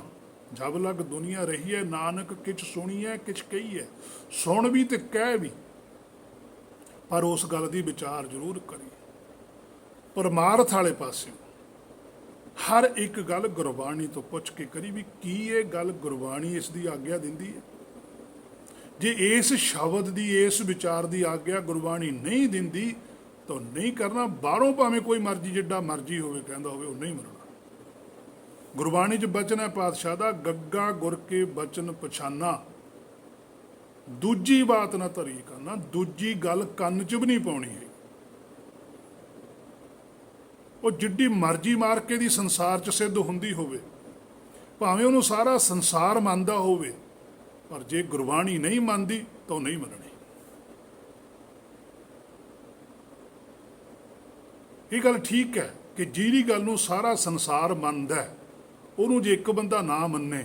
ਜਬ ਲਗ ਦੁਨੀਆ ਰਹੀ ਹੈ, ਨਾਨਕ ਕਿਛ ਸੁਣੀ ਹੈ ਕਿਛ ਕਹੀ ਹੈ। ਸੁਣ ਵੀ ਤੇ ਕਹਿ ਵੀ, ਪਰ ਉਸ ਗੱਲ ਦੀ ਵਿਚਾਰ ਜ਼ਰੂਰ ਕਰੀ। ਪਰਮਾਰਥ ਵਾਲੇ ਪਾਸਿਓਂ ਹਰ ਇੱਕ ਗੱਲ ਗੁਰਬਾਣੀ ਤੋਂ ਪੁੱਛ ਕੇ ਕਰੀ ਵੀ ਕੀ ਇਹ ਗੱਲ ਗੁਰਬਾਣੀ ਇਸ ਦੀ ਆਗਿਆ ਦਿੰਦੀ ਹੈ। ਜੇ ਇਸ ਸ਼ਬਦ ਦੀ, ਇਸ ਵਿਚਾਰ ਦੀ ਆਗਿਆ ਗੁਰਬਾਣੀ ਨਹੀਂ ਦਿੰਦੀ ਤਾਂ ਨਹੀਂ ਕਰਨਾ। ਬਾਹਰੋਂ ਭਾਵੇਂ ਕੋਈ ਮਰਜ਼ੀ ਜਿੱਡਾ ਮਰਜ਼ੀ ਹੋਵੇ ਕਹਿੰਦਾ ਹੋਵੇ, ਉਹ ਨਹੀਂ ਮੰਨਣਾ। ਗੁਰਬਾਣੀ 'ਚ ਬਚਨ ਹੈ ਪਾਤਸ਼ਾਹ ਦਾ, ਗੱਗਾ ਗੁਰ ਕੇ ਬਚਨ ਪਛਾਨਾ, ਦੂਜੀ ਬਾਤ ਨਾ ਧਰੀ ਕਰਨਾ। ਦੂਜੀ ਗੱਲ ਕੰਨ 'ਚ ਵੀ ਨਹੀਂ ਪਾਉਣੀ ਹੈ। ਉਹ ਜਿੱਡੀ ਮਰਜ਼ੀ ਮਾਰ ਕੇ ਦੀ ਸੰਸਾਰ 'ਚ ਸਿੱਧ ਹੁੰਦੀ ਹੋਵੇ, ਭਾਵੇਂ ਉਹਨੂੰ ਸਾਰਾ ਸੰਸਾਰ ਮੰਨਦਾ ਹੋਵੇ, ਪਰ ਜੇ ਗੁਰਬਾਣੀ ਨਹੀਂ ਮੰਨਦੀ ਤਾਂ ਉਹ ਨਹੀਂ ਮੰਨਣੀ। ਇਹ ਗੱਲ ਠੀਕ ਹੈ ਕਿ ਜਿਹੜੀ ਗੱਲ ਨੂੰ ਸਾਰਾ ਸੰਸਾਰ ਮੰਨਦਾ, ਉਹਨੂੰ ਜੇ ਇੱਕ ਬੰਦਾ ਨਾ ਮੰਨੇ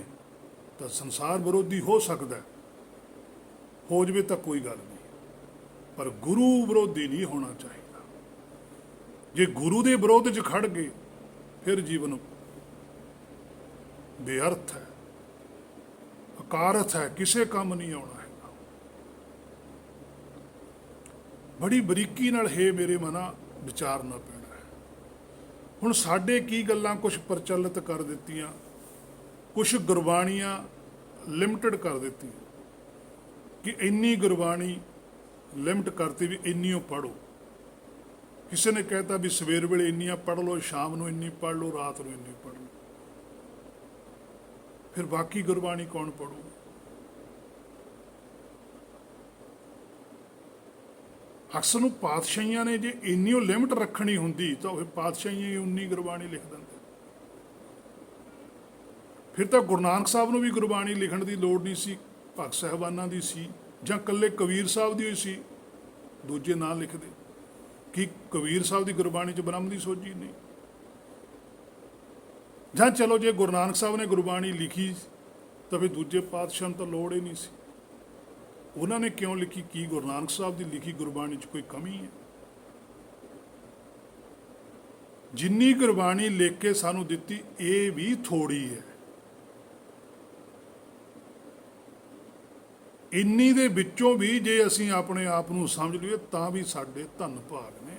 ਤਾਂ ਸੰਸਾਰ ਵਿਰੋਧੀ ਹੋ ਸਕਦਾ, ਹੋ ਜਾਵੇ ਤਾਂ ਕੋਈ ਗੱਲ ਨਹੀਂ, ਪਰ ਗੁਰੂ ਵਿਰੋਧੀ ਨਹੀਂ ਹੋਣਾ ਚਾਹੀਦਾ। ਜੇ ਗੁਰੂ ਦੇ ਵਿਰੋਧ 'ਚ ਖੜ ਗਏ ਫਿਰ ਜੀਵਨ ਬੇਅਰਥ ਹੈ, ਅਕਾਰਥ ਹੈ, ਕਿਸੇ ਕੰਮ ਨਹੀਂ ਆਉਣਾ ਹੈਗਾ। ਬੜੀ ਬਰੀਕੀ ਨਾਲ ਹੈ ਮੇਰੇ ਮਨਾ ਵਿਚਾਰਨਾ ਪੈਣਾ ਹੈ। ਹੁਣ ਸਾਡੇ ਕੀ ਗੱਲਾਂ ਕੁਝ ਪ੍ਰਚਲਿਤ ਕਰ ਦਿੱਤੀਆਂ, ਕੁਝ ਗੁਰਬਾਣੀਆਂ ਲਿਮਟਿਡ ਕਰ ਦਿੱਤੀਆਂ ਕਿ ਇੰਨੀ ਗੁਰਬਾਣੀ ਲਿਮਟ ਕਰਤੀ ਵੀ ਇੰਨੀਓ ਪੜ੍ਹੋ। ਕਿਸੇ ਨੇ ਕਹਿਤਾ ਵੀ ਸਵੇਰ ਵੇਲੇ ਇੰਨੀਆਂ ਪੜ੍ਹ ਲਓ, ਸ਼ਾਮ ਨੂੰ ਇੰਨੀ ਪੜ੍ਹ ਲਓ, ਰਾਤ ਨੂੰ ਇੰਨੀ ਪੜ੍ਹ ਲਓ। ਫਿਰ ਬਾਕੀ ਗੁਰਬਾਣੀ ਕੌਣ ਪੜ੍ਹੂ? ਅਕਸਰ ਨੂੰ ਪਾਤਸ਼ਾਹੀਆਂ ਨੇ ਜੇ ਇੰਨੀ ਉਹ ਲਿਮਟ ਰੱਖਣੀ ਹੁੰਦੀ ਤਾਂ ਉਹ ਪਾਤਸ਼ਾਹੀਆਂ ਹੀ 19 ਗੁਰਬਾਣੀ ਲਿਖ ਦਿੰਦੇ। ਫਿਰ ਤਾਂ ਗੁਰੂ ਨਾਨਕ ਸਾਹਿਬ ਨੂੰ ਵੀ ਗੁਰਬਾਣੀ ਲਿਖਣ ਦੀ ਲੋੜ ਨਹੀਂ ਸੀ, ਭਗਤ ਸਾਹਿਬਾਨਾਂ ਦੀ ਸੀ, ਜਾਂ ਇਕੱਲੇ ਕਬੀਰ ਸਾਹਿਬ ਦੀ ਹੋਈ ਸੀ, ਦੂਜੇ ਨਾ ਲਿਖਦੇ। ਕਿ ਕਬੀਰ ਸਾਹਿਬ ਦੀ ਗੁਰਬਾਣੀ 'ਚ ਬ੍ਰਹਮ ਦੀ ਸੋਝੀ ਨਹੀਂ? ਜਾਂ ਚਲੋ ਜੇ ਗੁਰੂ ਨਾਨਕ ਸਾਹਿਬ ਨੇ ਗੁਰਬਾਣੀ ਲਿਖੀ ਤਾਂ ਫਿਰ ਦੂਜੇ ਪਾਤਸ਼ਾਹ ਨੂੰ ਤਾਂ ਲੋੜ ਹੀ ਨਹੀਂ ਸੀ। ਉਹਨਾਂ ਨੇ ਕਿਉਂ ਲਿਖੀ? ਕੀ ਗੁਰੂ ਨਾਨਕ ਸਾਹਿਬ ਦੀ ਲਿਖੀ ਗੁਰਬਾਣੀ 'ਚ ਕੋਈ ਕਮੀ ਹੈ? ਜਿੰਨੀ ਗੁਰਬਾਣੀ ਲਿਖ ਕੇ ਸਾਨੂੰ ਦਿੱਤੀ ਇਹ ਵੀ ਥੋੜੀ ਹੈ। ਇੰਨੀ ਦੇ ਵਿੱਚੋਂ ਵੀ ਜੇ ਅਸੀਂ ਆਪਣੇ ਆਪ ਨੂੰ ਸਮਝ ਲਈਏ ਤਾਂ ਵੀ ਸਾਡੇ ਧੰਨ ਭਾਗ ਨੇ।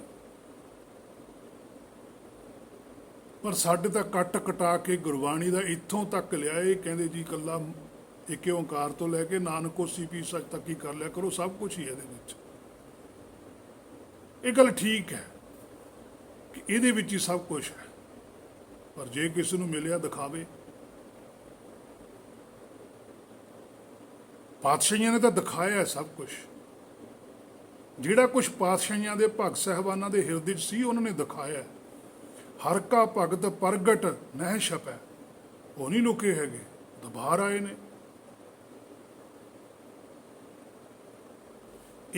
ਪਰ ਸਾਡੇ ਤਾਂ ਕੱਟ ਕਟਾ ਕੇ ਗੁਰਬਾਣੀ ਦਾ ਇੱਥੋਂ ਤੱਕ ਲਿਆ। ਇਹ ਕਹਿੰਦੇ ਜੀ ਇਕੱਲਾ ਇੱਕ ਓਂਕਾਰ ਤੋਂ ਲੈ ਕੇ ਨਾਨਕ ਹੋਸੀ ਪੀ ਸੱਚ ਤੱਕ ਹੀ ਕਰ ਲਿਆ ਕਰੋ, ਸਭ ਕੁਝ ਹੀ ਇਹਦੇ ਵਿੱਚ। ਇਹ ਗੱਲ ਠੀਕ ਹੈ ਕਿ ਇਹਦੇ ਵਿੱਚ ਹੀ ਸਭ ਕੁਝ ਹੈ, ਪਰ ਜੇ ਕਿਸੇ ਨੂੰ ਮਿਲਿਆ ਦਿਖਾਵੇ। ਪਾਤਸ਼ਾਹੀਆਂ ਨੇ ਤਾਂ ਦਿਖਾਇਆ ਸਭ ਕੁਝ। ਜਿਹੜਾ ਕੁਝ ਪਾਤਸ਼ਾਹੀਆਂ ਦੇ ਭਗਤ ਸਾਹਿਬਾਨਾਂ ਦੇ ਹਿਰਦੇ 'ਚ ਸੀ ਉਹਨਾਂ ਨੇ ਦਿਖਾਇਆ। ਹਰ ਕਾ ਭਗਤ ਪ੍ਰਗਟ ਨਹਿ ਛਪੈ, ਉਹ ਨਹੀਂ ਲੁਕੇ ਹੈਗੇ, ਤਾਂ ਬਾਹਰ ਆਏ ਨੇ।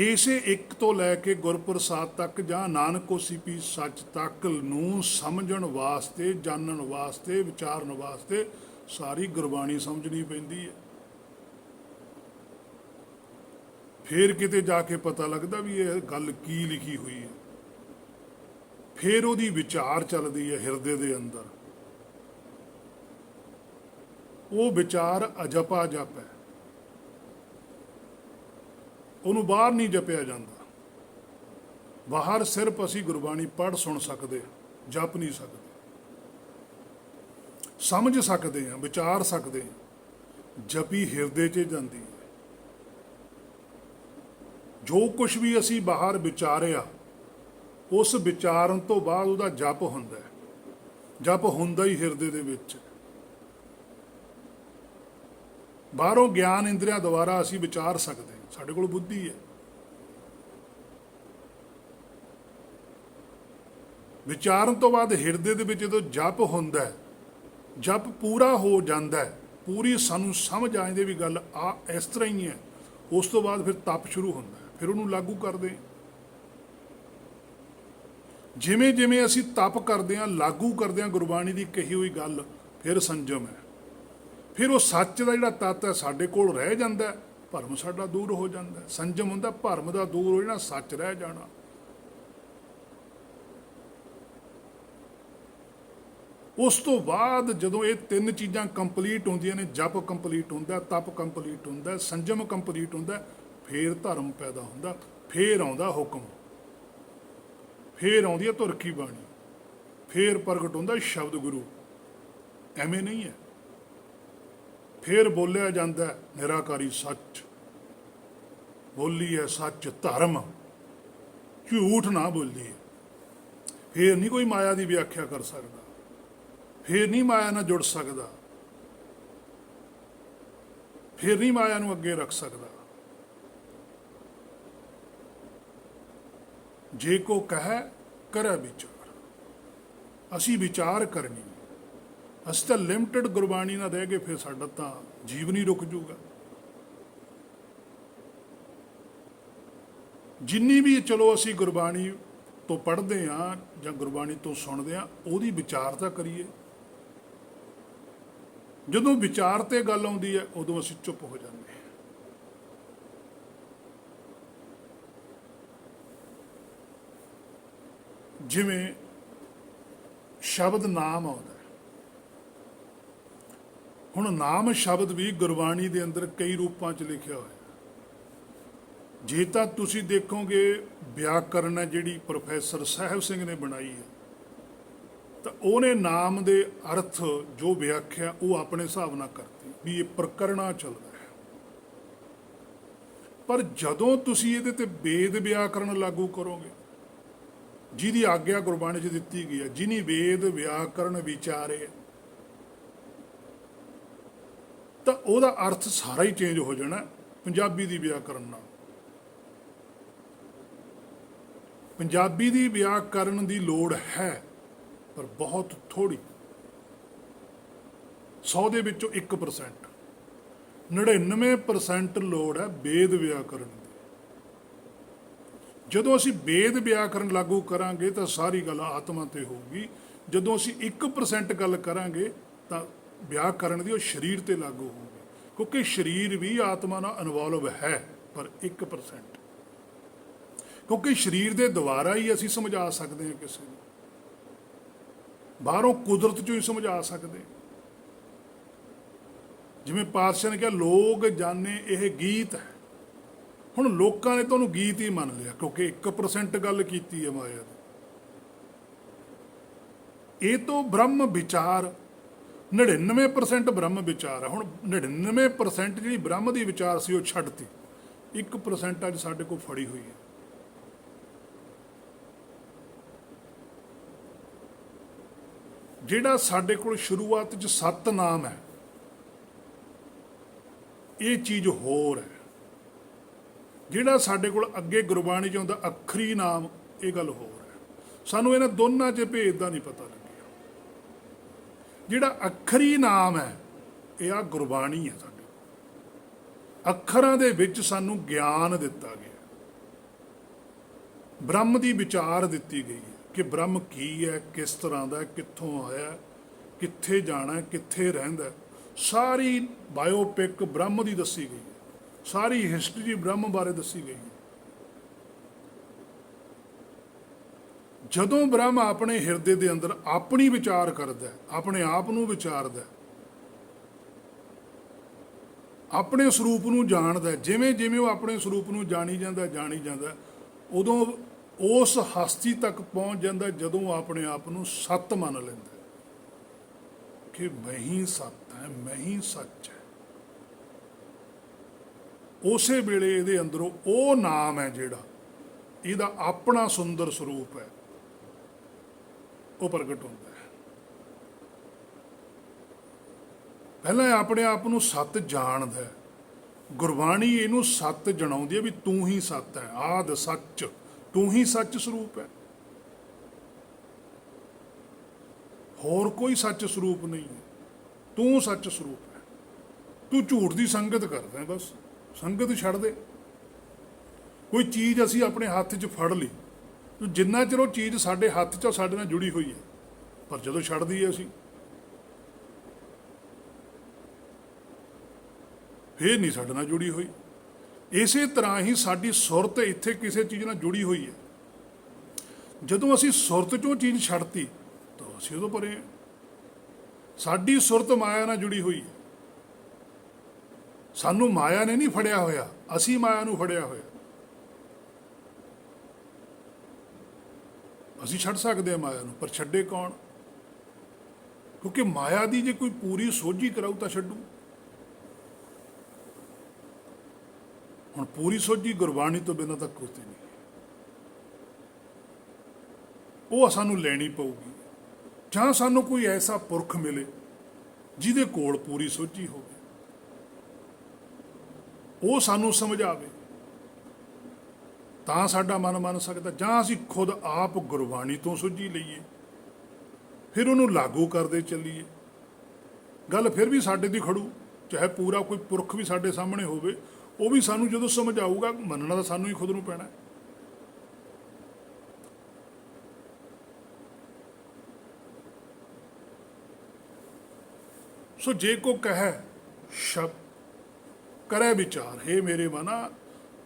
ਇਸੇ ਇੱਕ ਤੋਂ ਲੈ ਕੇ ਗੁਰਪ੍ਰਸਾਦ ਤੱਕ ਜਾਂ ਨਾਨਕ ਹੋਸੀ ਪੀ ਸੱਚ ਤੱਕ ਨੂੰ ਸਮਝਣ ਵਾਸਤੇ, ਜਾਣਨ ਵਾਸਤੇ, ਵਿਚਾਰਨ ਵਾਸਤੇ ਸਾਰੀ ਗੁਰਬਾਣੀ ਸਮਝਣੀ ਪੈਂਦੀ ਹੈ। ਫਿਰ ਕਿਤੇ ਜਾ ਕੇ ਪਤਾ ਲੱਗਦਾ ਵੀ ਇਹ ਗੱਲ ਕੀ ਲਿਖੀ ਹੋਈ ਹੈ। ਫਿਰ ਉਹਦੀ ਵਿਚਾਰ ਚੱਲਦੀ ਹੈ ਹਿਰਦੇ ਦੇ ਅੰਦਰ। ਉਹ ਵਿਚਾਰ ਅਜਪਾ ਜਪ ਹੈ, ਉਹਨੂੰ ਬਾਹਰ ਨਹੀਂ ਜਪਿਆ ਜਾਂਦਾ। ਬਾਹਰ ਸਿਰਫ ਅਸੀਂ ਗੁਰਬਾਣੀ ਪੜ੍ਹ ਸੁਣ ਸਕਦੇ ਹਾਂ, ਜਪ ਨਹੀਂ ਸਕਦੇ, ਸਮਝ ਸਕਦੇ ਹਾਂ, ਵਿਚਾਰ ਸਕਦੇ ਹਾਂ। ਜਪੀ ਹਿਰਦੇ 'ਚ ਜਾਂਦੀ ਹੈ। ਜੋ ਕੁਛ ਵੀ ਅਸੀਂ ਬਾਹਰ ਵਿਚਾਰਿਆ ਉਸ ਵਿਚਾਰਨ ਤੋਂ ਬਾਅਦ ਉਹਦਾ ਜਪ ਹੁੰਦਾ ਹੈ। ਜਪ ਹੁੰਦਾ ਹੀ ਹਿਰਦੇ ਦੇ ਵਿੱਚ। ਬਾਹਰੋਂ ਗਿਆਨ ਇੰਦਰੀਆਂ ਦੁਆਰਾ ਅਸੀਂ ਵਿਚਾਰ ਸਕਦੇ ਹਾਂ, ਸਾਡੇ ਕੋਲ ਬੁੱਧੀ ਹੈ। ਵਿਚਾਰਨ ਤੋਂ ਬਾਅਦ ਹਿਰਦੇ ਦੇ ਵਿੱਚ ਜਦੋਂ ਜਪ ਹੁੰਦਾ ਹੈ, ਜਪ ਪੂਰਾ ਹੋ ਜਾਂਦਾ ਹੈ, ਪੂਰੀ ਸਾਨੂੰ ਸਮਝ ਆ ਜਾਂਦੀ ਵੀ ਗੱਲ ਆ ਇਸ ਤਰ੍ਹਾਂ ਹੀ ਹੈ। ਉਸ ਤੋਂ ਬਾਅਦ ਫਿਰ ਤਪ ਸ਼ੁਰੂ ਹੁੰਦਾ ਹੈ, ਫਿਰ ਉਹਨੂੰ ਲਾਗੂ ਕਰਦੇ। ਜਿਵੇਂ ਜਿਵੇਂ ਅਸੀਂ ਤਪ ਕਰਦੇ ਹਾਂ, ਲਾਗੂ ਕਰਦੇ ਹਾਂ ਗੁਰਬਾਣੀ ਦੀ ਕਹੀ ਹੋਈ ਗੱਲ, ਫਿਰ ਸੰਜਮ ਹੈ। ਫਿਰ ਉਹ ਸੱਚ ਦਾ ਜਿਹੜਾ ਤੱਤ ਹੈ ਸਾਡੇ ਕੋਲ ਰਹਿ ਜਾਂਦਾ, ਭਰਮ ਸਾਡਾ ਦੂਰ ਹੋ ਜਾਂਦਾ। ਸੰਜਮ ਹੁੰਦਾ ਭਰਮ ਦਾ ਦੂਰ ਹੋ ਜਾਣਾ, ਸੱਚ ਰਹਿ ਜਾਣਾ। ਉਸ ਤੋਂ ਬਾਅਦ ਜਦੋਂ ਇਹ ਤਿੰਨ ਚੀਜ਼ਾਂ ਕੰਪਲੀਟ ਹੁੰਦੀਆਂ ਨੇ, ਜਪ ਕੰਪਲੀਟ ਹੁੰਦਾ, ਤਪ ਕੰਪਲੀਟ ਹੁੰਦਾ, ਸੰਜਮ ਕੰਪਲੀਟ ਹੁੰਦਾ, ਫਿਰ ਧਰਮ ਪੈਦਾ ਹੁੰਦਾ। ਫਿਰ ਆਉਂਦਾ ਹੁਕਮ, ਫਿਰ ਆਉਂਦੀ ਹੈ ਧੁਰ ਕੀ ਬਾਣੀ, ਫਿਰ ਪ੍ਰਗਟ ਹੁੰਦਾ ਸ਼ਬਦ ਗੁਰੂ। ਐਵੇਂ ਨਹੀਂ ਹੈ। ਫਿਰ ਬੋਲਿਆ ਜਾਂਦਾ ਨਿਰਾਕਾਰੀ ਸੱਚ, ਬੋਲੀ ਹੈ ਸੱਚ ਧਰਮ, ਝੂਠ ਨਾ ਬੋਲੀ ਹੈ। ਫਿਰ ਨਹੀਂ ਕੋਈ ਮਾਇਆ ਦੀ ਵਿਆਖਿਆ ਕਰ ਸਕਦਾ, ਫਿਰ ਨਹੀਂ ਮਾਇਆ ਨਾਲ ਜੁੜ ਸਕਦਾ, ਫਿਰ ਨਹੀਂ ਮਾਇਆ ਨੂੰ ਅੱਗੇ ਰੱਖ ਸਕਦਾ। ਜੇ ਕੋ ਕਹੈ ਕਰੈ ਵਿਚਾਰ, ਅਸੀਂ ਵਿਚਾਰ ਕਰਨੀ। ਅਸੀਂ ਤਾਂ ਲਿਮਟਿਡ ਗੁਰਬਾਣੀ ਨਾਲ ਰਹਿ ਗਏ, ਫਿਰ ਸਾਡਾ ਤਾਂ ਜੀਵਨ ਹੀ ਰੁਕ ਜੂਗਾ। ਜਿੰਨੀ ਵੀ ਚਲੋ ਅਸੀਂ ਗੁਰਬਾਣੀ ਤੋਂ ਪੜ੍ਹਦੇ ਹਾਂ ਜਾਂ ਗੁਰਬਾਣੀ ਤੋਂ ਸੁਣਦੇ ਹਾਂ, ਉਹਦੀ ਵਿਚਾਰ ਤਾਂ ਕਰੀਏ। ਜਦੋਂ ਵਿਚਾਰ ਤੇ ਗੱਲ ਆਉਂਦੀ ਹੈ ਉਦੋਂ ਅਸੀਂ ਚੁੱਪ ਹੋ ਜਾਂਦੇ ਹਾਂ। ਜਿਵੇਂ ਸ਼ਬਦ ਨਾਮ ਆਉਂਦਾ, ਹੁਣ ਨਾਮ ਸ਼ਬਦ ਵੀ ਗੁਰਬਾਣੀ ਦੇ ਅੰਦਰ ਕਈ ਰੂਪਾਂ 'ਚ ਲਿਖਿਆ ਹੋਇਆ। ਜੇ ਤਾਂ ਤੁਸੀਂ ਦੇਖੋਗੇ ਵਿਆਕਰਨ ਹੈ ਜਿਹੜੀ ਪ੍ਰੋਫੈਸਰ ਸਾਹਿਬ ਸਿੰਘ ਨੇ ਬਣਾਈ ਹੈ, ਤਾਂ ਉਹਨੇ ਨਾਮ ਦੇ ਅਰਥ ਜੋ ਵਿਆਖਿਆ ਉਹ ਆਪਣੇ ਹਿਸਾਬ ਨਾਲ ਕਰਤੀ ਵੀ ਇਹ ਪ੍ਰਕਰਣਾ ਚੱਲਦਾ ਹੈ। ਪਰ ਜਦੋਂ ਤੁਸੀਂ ਇਹਦੇ ਤੇ ਵੇਦ ਵਿਆਕਰਨ ਲਾਗੂ ਕਰੋਗੇ, ਜਿਹਦੀ ਆਗਿਆ ਗੁਰਬਾਣੀ 'ਚ ਦਿੱਤੀ ਗਈ ਹੈ, ਜਿਹਨੀ ਵੇਦ ਵਿਆਕਰਨ ਵਿਚਾਰੇ, ਤਾਂ ਉਹਦਾ ਅਰਥ ਸਾਰਾ ਹੀ ਚੇਂਜ ਹੋ ਜਾਣਾ ਪੰਜਾਬੀ ਦੀ ਵਿਆਕਰਨ ਨਾਲ। ਪੰਜਾਬੀ ਦੀ ਵਿਆਕਰਨ ਦੀ ਲੋੜ ਹੈ, ਪਰ ਬਹੁਤ ਥੋੜੀ। 100 ਦੇ ਵਿੱਚੋਂ 1%। 99% ਲੋੜ ਹੈ ਵੇਦ ਵਿਆਕਰਨ ਦੀ। ਜਦੋਂ ਅਸੀਂ ਵੇਦ ਵਿਆਕਰਨ ਲਾਗੂ ਕਰਾਂਗੇ ਤਾਂ ਸਾਰੀ ਗੱਲ ਆਤਮਾ ਤੇ ਹੋਊਗੀ। ਜਦੋਂ ਅਸੀਂ 1% ਗੱਲ ਕਰਾਂਗੇ ਤਾਂ ਵਿਆਕਰਨ ਦੀ ਉਹ ਸਰੀਰ ਤੇ ਲਾਗੂ ਹੋਊਗੀ, ਕਿਉਂਕਿ ਸਰੀਰ ਵੀ ਆਤਮਾ ਨਾਲ ਇਨਵੋਲਵ ਹੈ, ਪਰ 1%। ਕਿਉਂਕਿ ਸਰੀਰ ਦੇ ਦੁਆਰਾ ਹੀ ਅਸੀਂ ਸਮਝਾ ਸਕਦੇ ਹਾਂ ਕਿਸੇ ਨੂੰ, ਬਾਹਰੋਂ ਕੁਦਰਤ ਚੋਂ ਹੀ ਸਮਝਾ ਸਕਦੇ। ਜਿਵੇਂ ਪਾਤਸ਼ਾਹ ਨੇ ਕਿਹਾ, ਲੋਕ ਜਾਣੇ ਇਹ ਗੀਤ ਹੈ। ਹੁਣ ਲੋਕਾਂ ਨੇ ਤੁਹਾਨੂੰ ਗੀਤ ਹੀ ਮੰਨ ਲਿਆ, ਕਿਉਂਕਿ 1% ਗੱਲ ਕੀਤੀ ਹੈ ਮਾਇਆ ਦੀ। ਇਹ ਤੋਂ ਬ੍ਰਹਮ ਵਿਚਾਰ 99% ਬ੍ਰਹਮ ਵਿਚਾਰ ਹੈ। ਹੁਣ 99% ਜਿਹੜੀ ਬ੍ਰਹਮ ਦੀ ਵਿਚਾਰ ਸੀ ਉਹ ਛੱਡਤੀ, 1% ਅੱਜ ਸਾਡੇ ਕੋਲ ਫੜੀ ਹੋਈ ਹੈ। ਜਿਹੜਾ ਸਾਡੇ ਕੋਲ ਸ਼ੁਰੂਆਤ 'ਚ ਸਤਨਾਮ ਹੈ, ਇਹ ਚੀਜ਼ ਹੋਰ ਹੈ। ਜਿਹੜਾ ਸਾਡੇ ਕੋਲ ਅੱਗੇ ਗੁਰਬਾਣੀ 'ਚ ਆਉਂਦਾ ਅੱਖਰੀ ਨਾਮ, ਇਹ ਗੱਲ ਹੋਰ ਹੈ। ਸਾਨੂੰ ਇਹਨਾਂ ਦੋਨਾਂ 'ਚ ਭੇਦ ਦਾ ਨਹੀਂ ਪਤਾ ਲੱਗਿਆ। ਜਿਹੜਾ ਅੱਖਰੀ ਨਾਮ ਹੈ, ਇਹ ਆ ਗੁਰਬਾਣੀ ਹੈ। ਸਾਡੇ ਅੱਖਰਾਂ ਦੇ ਵਿੱਚ ਸਾਨੂੰ ਗਿਆਨ ਦਿੱਤਾ ਗਿਆ, ਬ੍ਰਹਮ ਦੀ ਵਿਚਾਰ ਦਿੱਤੀ ਗਈ ਹੈ ਕਿ ਬ੍ਰਹਮ ਕੀ ਹੈ, ਕਿਸ ਤਰ੍ਹਾਂ ਦਾ, ਕਿੱਥੋਂ ਆਇਆ, ਕਿੱਥੇ ਜਾਣਾ, ਕਿੱਥੇ ਰਹਿੰਦਾ। ਸਾਰੀ ਬਾਇਓਪਿਕ ਬ੍ਰਹਮ ਦੀ ਦੱਸੀ ਗਈ ਹੈ, ਸਾਰੀ ਹਿਸਟਰੀ ਬ੍ਰਹਮ ਬਾਰੇ ਦੱਸੀ ਗਈ ਹੈ। ਜਦੋਂ ਬ੍ਰਹਮ ਆਪਣੇ ਹਿਰਦੇ ਦੇ ਅੰਦਰ ਆਪਣੀ ਵਿਚਾਰ ਕਰਦਾ, ਆਪਣੇ ਆਪ ਨੂੰ ਵਿਚਾਰਦਾ, ਆਪਣੇ ਸਰੂਪ ਨੂੰ ਜਾਣਦਾ, ਜਿਵੇਂ ਜਿਵੇਂ ਉਹ ਆਪਣੇ ਸਰੂਪ ਨੂੰ ਜਾਣੀ ਜਾਂਦਾ, ਉਦੋਂ ਉਸ ਹਸਤੀ ਤੱਕ ਪਹੁੰਚ ਜਾਂਦਾ ਜਦੋਂ ਉਹ ਆਪਣੇ ਆਪ ਨੂੰ ਸੱਤ ਮੰਨ ਲੈਂਦਾ ਕਿ ਮੈਂ ਹੀ ਸੱਤ ਹੈ, ਮੈਂ ਹੀ ਸੱਚ ਹੈ। ਉਸੇ ਵੇਲੇ ਇਹਦੇ ਅੰਦਰੋਂ ਉਹ ਨਾਮ ਹੈ ਜਿਹੜਾ ਇਹਦਾ ਆਪਣਾ ਸੁੰਦਰ ਸਰੂਪ ਹੈ, ਉਹ ਪ੍ਰਗਟ ਹੁੰਦਾ ਹੈ। ਪਹਿਲਾਂ ਆਪਣੇ ਆਪ ਨੂੰ ਸੱਤ ਜਾਣਦਾ ਹੈ। ਗੁਰਬਾਣੀ ਇਹਨੂੰ ਸੱਤ ਜਣਾਉਂਦੀ ਹੈ ਵੀ ਤੂੰ ਹੀ ਸੱਤ ਹੈ, ਆਦਿ ਸੱਚ, ਤੂੰ ਹੀ ਸੱਚ ਸਰੂਪ ਹੈ, ਹੋਰ ਕੋਈ ਸੱਚ ਸਰੂਪ ਨਹੀਂ ਹੈ। ਤੂੰ ਸੱਚ ਸਰੂਪ ਹੈ। ਤੂੰ ਝੂਠ ਦੀ ਸੰਗਤ ਕਰਦਾ, ਬਸ ਸੰਗਤ ਛੱਡ ਦੇ। ਕੋਈ ਚੀਜ਼ ਅਸੀਂ ਆਪਣੇ ਹੱਥ 'ਚ ਫੜ ਲਈ, ਜਿੰਨਾ ਚਿਰ ਉਹ ਚੀਜ਼ ਸਾਡੇ ਹੱਥ 'ਚ ਸਾਡੇ ਨਾਲ ਜੁੜੀ ਹੋਈ ਹੈ, ਪਰ ਜਦੋਂ ਛੱਡ ਦਈਏ ਅਸੀਂ, ਫੇਰ ਨਹੀਂ ਸਾਡੇ ਨਾਲ ਜੁੜੀ ਹੋਈ। ਇਸੇ ਤਰ੍ਹਾਂ ਹੀ ਸਾਡੀ ਸੁਰਤ ਇੱਥੇ ਕਿਸੇ ਚੀਜ਼ ਨਾਲ ਜੁੜੀ ਹੋਈ ਹੈ। ਜਦੋਂ ਅਸੀਂ ਸੁਰਤ 'ਚੋਂ ਚੀਜ਼ ਛੱਡਤੀ ਤਾਂ ਅਸੀਂ ਉਦੋਂ ਪਰੇ ਹਾਂ। ਸਾਡੀ ਸੁਰਤ ਮਾਇਆ ਨਾਲ ਜੁੜੀ ਹੋਈ ਹੈ। ਸਾਨੂੰ ਮਾਇਆ ਨੇ ਨਹੀਂ ਫੜਿਆ ਹੋਇਆ, ਅਸੀਂ ਮਾਇਆ ਨੂੰ ਫੜਿਆ ਹੋਇਆ। ਅਸੀਂ ਛੱਡ ਸਕਦੇ ਹਾਂ ਮਾਇਆ ਨੂੰ, ਪਰ ਛੱਡੇ ਕੌਣ? ਕਿਉਂਕਿ ਮਾਇਆ ਦੀ ਜੇ ਕੋਈ ਪੂਰੀ ਸੋਝੀ ਕਰਾਊ ਤਾਂ ਛੱਡੂ। ਹੁਣ ਪੂਰੀ ਸੋਝੀ ਗੁਰਬਾਣੀ ਤੋਂ ਬਿਨਾਂ ਤਾਂ ਕੁਝ ਨਹੀਂ, ਉਹ ਸਾਨੂੰ ਲੈਣੀ ਪਊਗੀ। ਜਾਂ ਸਾਨੂੰ ਕੋਈ ਐਸਾ ਪੁਰਖ ਮਿਲੇ ਜਿਹਦੇ ਕੋਲ ਪੂਰੀ ਸੋਝੀ ਹੋਵੇ, ਉਹ ਸਾਨੂੰ ਸਮਝਾਵੇ, ਤਾਂ ਸਾਡਾ ਮਨ ਮੰਨ ਸਕਦਾ। ਜਾਂ ਅਸੀਂ ਖੁਦ ਆਪ ਗੁਰਬਾਣੀ ਤੋਂ ਸੋਝੀ ਲਈਏ, ਫਿਰ ਉਹਨੂੰ ਲਾਗੂ ਕਰਦੇ ਚੱਲੀਏ, ਗੱਲ ਫਿਰ ਵੀ ਸਾਡੇ ਦੀ ਖੜੂ। ਚਾਹੇ ਪੂਰਾ ਕੋਈ ਪੁਰਖ ਵੀ ਸਾਡੇ ਸਾਹਮਣੇ ਹੋਵੇ, ਉਹ ਵੀ ਸਾਨੂੰ ਜਦੋਂ ਸਮਝਾਊਗਾ, ਮੰਨਣਾ ਤਾਂ ਸਾਨੂੰ ਹੀ ਖੁਦ ਨੂੰ ਪੈਣਾ। ਸੋ ਜੇ ਕੋ ਕਹੈ ਸ਼ਬ ਕਰੇ ਵਿਚਾਰ, ਹੇ ਮੇਰੇ ਮਨਾ,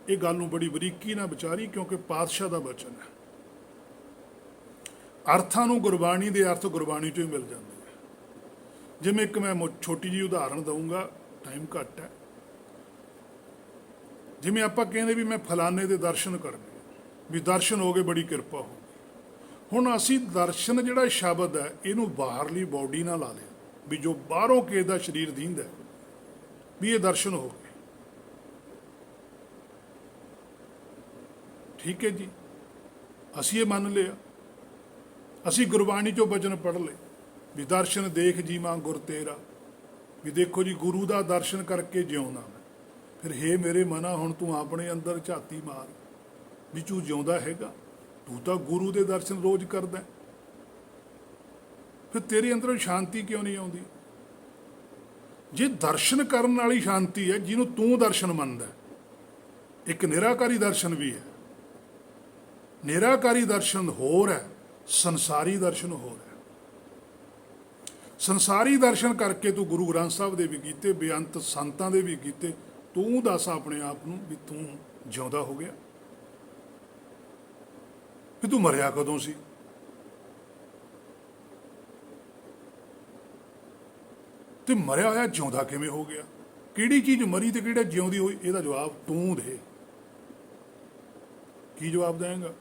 ਇਹ ਗੱਲ ਨੂੰ ਬੜੀ ਬਰੀਕੀ ਨਾਲ ਵਿਚਾਰੀ, ਕਿਉਂਕਿ ਪਾਤਸ਼ਾਹ ਦਾ ਬਚਨ ਹੈ। ਅਰਥਾਂ ਨੂੰ ਗੁਰਬਾਣੀ ਦੇ ਅਰਥ ਗੁਰਬਾਣੀ ਚੋਂ ਹੀ ਮਿਲ ਜਾਂਦੇ ਹੈ। ਜਿਵੇਂ ਇੱਕ ਮੈਂ ਛੋਟੀ ਜਿਹੀ ਉਦਾਹਰਣ ਦਊਂਗਾ, ਟਾਈਮ ਘੱਟ ਹੈ। ਜਿਵੇਂ ਆਪਾਂ ਕਹਿੰਦੇ ਵੀ ਮੈਂ ਫਲਾਣੇ ਦੇ ਦਰਸ਼ਨ ਕਰਨੇ, ਵੀ ਦਰਸ਼ਨ ਹੋ ਗਏ, ਬੜੀ ਕਿਰਪਾ ਹੋ ਗਈ। ਹੁਣ ਅਸੀਂ ਦਰਸ਼ਨ ਜਿਹੜਾ ਸ਼ਬਦ ਹੈ, ਇਹਨੂੰ ਬਾਹਰਲੀ ਬੋਡੀ ਨਾਲ ਲਾ ਲਿਆ, ਵੀ ਜੋ ਬਾਹਰੋਂ ਕਿਸੇ ਦਾ ਸਰੀਰ ਦੀਂਦਾ ਵੀ ਇਹ ਦਰਸ਼ਨ ਹੋ ਗਏ। ਠੀਕ ਹੈ ਜੀ, ਅਸੀਂ ਇਹ ਮੰਨ ਲਿਆ। ਅਸੀਂ ਗੁਰਬਾਣੀ ਚੋਂ ਬਚਨ ਪੜ੍ਹ ਲਏ ਵੀ ਦਰਸ਼ਨ ਦੇਖ ਜੀਵਾਂ ਗੁਰ ਤੇਰਾ, ਵੀ ਦੇਖੋ ਜੀ ਗੁਰੂ ਦਾ ਦਰਸ਼ਨ ਕਰਕੇ ਜਿਉਂਦਾ ਮੈਂ। ਫਿਰ ਹੇ ਮੇਰੇ ਮਨਾ, ਹੁਣ ਤੂੰ ਆਪਣੇ ਅੰਦਰ ਝਾਤੀ ਮਾਰ ਵੀ ਤੂੰ ਜਿਉਂਦਾ ਹੈਗਾ। ਤੂੰ ਤਾਂ ਗੁਰੂ ਦੇ ਦਰਸ਼ਨ ਰੋਜ਼ ਕਰਦਾ ਹੈ। ਫਿਰ ਤੇਰੇ ਅੰਦਰੋਂ ਸ਼ਾਂਤੀ ਕਿਉਂ ਨਹੀਂ ਆਉਂਦੀ? ਜੇ ਦਰਸ਼ਨ ਕਰਨ ਵਾਲੀ ਸ਼ਾਂਤੀ ਹੈ ਜਿਹਨੂੰ ਤੂੰ ਦਰਸ਼ਨ ਮੰਨਦਾ ਹੈ, ਇੱਕ ਨਿਰਾਕਾਰੀ ਦਰਸ਼ਨ ਵੀ ਹੈ। ਨਿਰਾਕਾਰੀ ਦਰਸ਼ਨ ਹੋਰ ਹੈ, ਸੰਸਾਰੀ ਦਰਸ਼ਨ ਹੋਰ ਹੈ। ਸੰਸਾਰੀ ਦਰਸ਼ਨ ਕਰਕੇ ਤੂੰ ਗੁਰੂ ਗ੍ਰੰਥ ਸਾਹਿਬ ਦੇ ਵੀ ਕੀਤੇ, ਬੇਅੰਤ ਸੰਤਾਂ ਦੇ ਵੀ ਕੀਤੇ। ਤੂੰ ਦੱਸ ਆਪਣੇ ਆਪ ਨੂੰ ਵੀ ਤੂੰ ਜਿਉਂਦਾ ਹੋ ਗਿਆ? ਵੀ ਤੂੰ ਮਰਿਆ ਕਦੋਂ ਸੀ? ਤੇ ਮਰਿਆ ਹੋਇਆ ਜਿਉਂਦਾ ਕਿਵੇਂ ਹੋ ਗਿਆ? ਕਿਹੜੀ ਚੀਜ਼ ਮਰੀ ਤੇ ਕਿਹੜਾ ਜਿਉਂਦੀ ਹੋਈ? ਇਹਦਾ ਜਵਾਬ ਤੂੰ ਦੇ। ਕੀ ਜਵਾਬ ਦੇਂਗਾ?